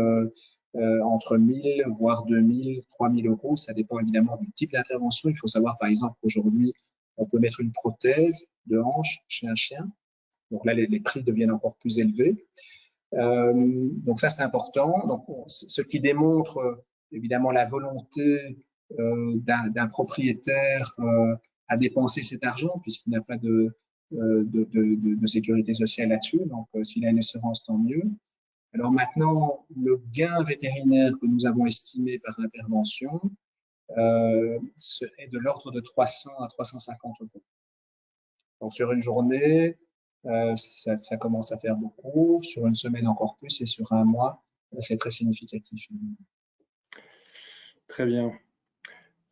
entre 1000 voire 2000, 3000 €. Ça dépend évidemment du type d'intervention. Il faut savoir par exemple qu'aujourd'hui, on peut mettre une prothèse de hanche chez un chien. Donc là, les prix deviennent encore plus élevés. Donc ça, c'est important. Donc, ce qui démontre évidemment la volonté d'un propriétaire à dépenser cet argent puisqu'il n'a pas de sécurité sociale là-dessus. Donc, s'il a une assurance, tant mieux. Alors maintenant, le gain vétérinaire que nous avons estimé par intervention est de l'ordre de 300 à 350 €. Donc sur une journée, ça commence à faire beaucoup. Sur une semaine encore plus et sur un mois, c'est très significatif. Très bien.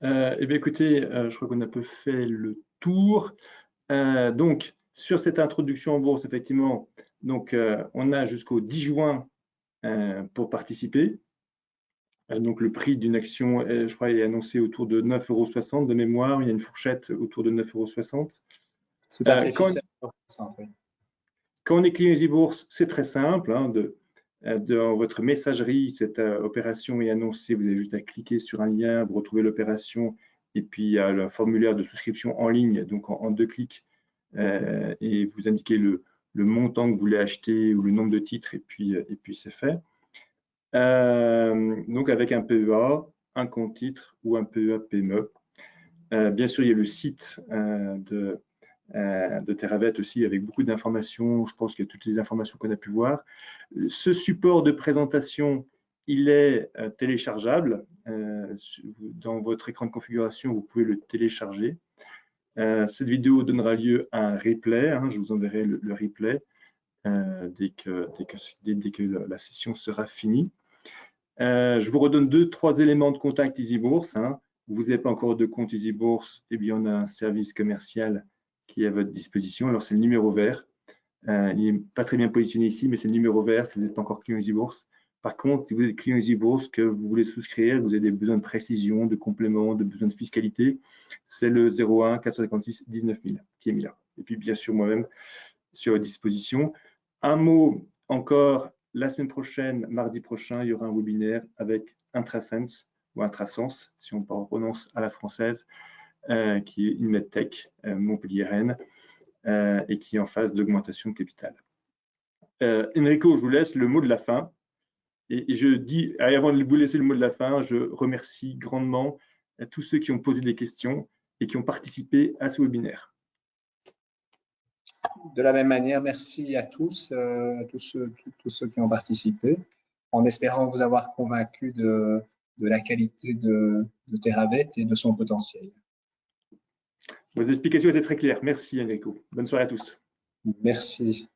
Eh bien, écoutez, je crois qu'on a un peu fait le tour. Donc, sur cette introduction en bourse, effectivement, donc, on a jusqu'au 10 juin pour participer. Donc, le prix d'une action, je crois, est annoncé autour de 9,60 € de mémoire. Il y a une fourchette autour de 9,60 €. C'est un prix fixe. Quand on est client EasyBourse, c'est très simple. Hein, dans votre messagerie, cette opération est annoncée. Vous avez juste à cliquer sur un lien, vous retrouvez l'opération, et puis il y a le formulaire de souscription en ligne, donc en 2 clics, et vous indiquez le montant que vous voulez acheter ou le nombre de titres, et puis c'est fait. Donc avec un PEA, un compte titre ou un PEA PME. Bien sûr, il y a le site de Teravet aussi, avec beaucoup d'informations. Je pense qu'il y a toutes les informations qu'on a pu voir. Ce support de présentation, il est téléchargeable. Dans votre écran de configuration, vous pouvez le télécharger. Cette vidéo donnera lieu à un replay. Je vous enverrai le replay dès que la session sera finie. Je vous redonne 2-3 éléments de contact EasyBourse. Vous n'avez pas encore de compte EasyBourse, eh bien, on a un service commercial qui est à votre disposition. Alors, c'est le numéro vert. Il n'est pas très bien positionné ici, mais c'est le numéro vert si vous n'êtes pas encore client EasyBourse. Par contre, si vous êtes client EasyBourse, que vous voulez souscrire, vous avez des besoins de précision, de complément, de besoins de fiscalité, c'est le 01 456 19 000 qui est mis là. Et puis, bien sûr, moi-même, sur votre disposition. Un mot encore, la semaine prochaine, mardi prochain, il y aura un webinaire avec Intrasense ou Intrasense, si on prononce à la française, qui est une medtech montpelliéraine et qui est en phase d'augmentation de capital. Enrico, je vous laisse le mot de la fin. Et je dis, avant de vous laisser le mot de la fin, je remercie grandement tous ceux qui ont posé des questions et qui ont participé à ce webinaire. De la même manière, merci à tous, tous ceux qui ont participé, en espérant vous avoir convaincu de la qualité de Teravet et de son potentiel. Vos explications étaient très claires. Merci Enrico. Bonne soirée à tous. Merci.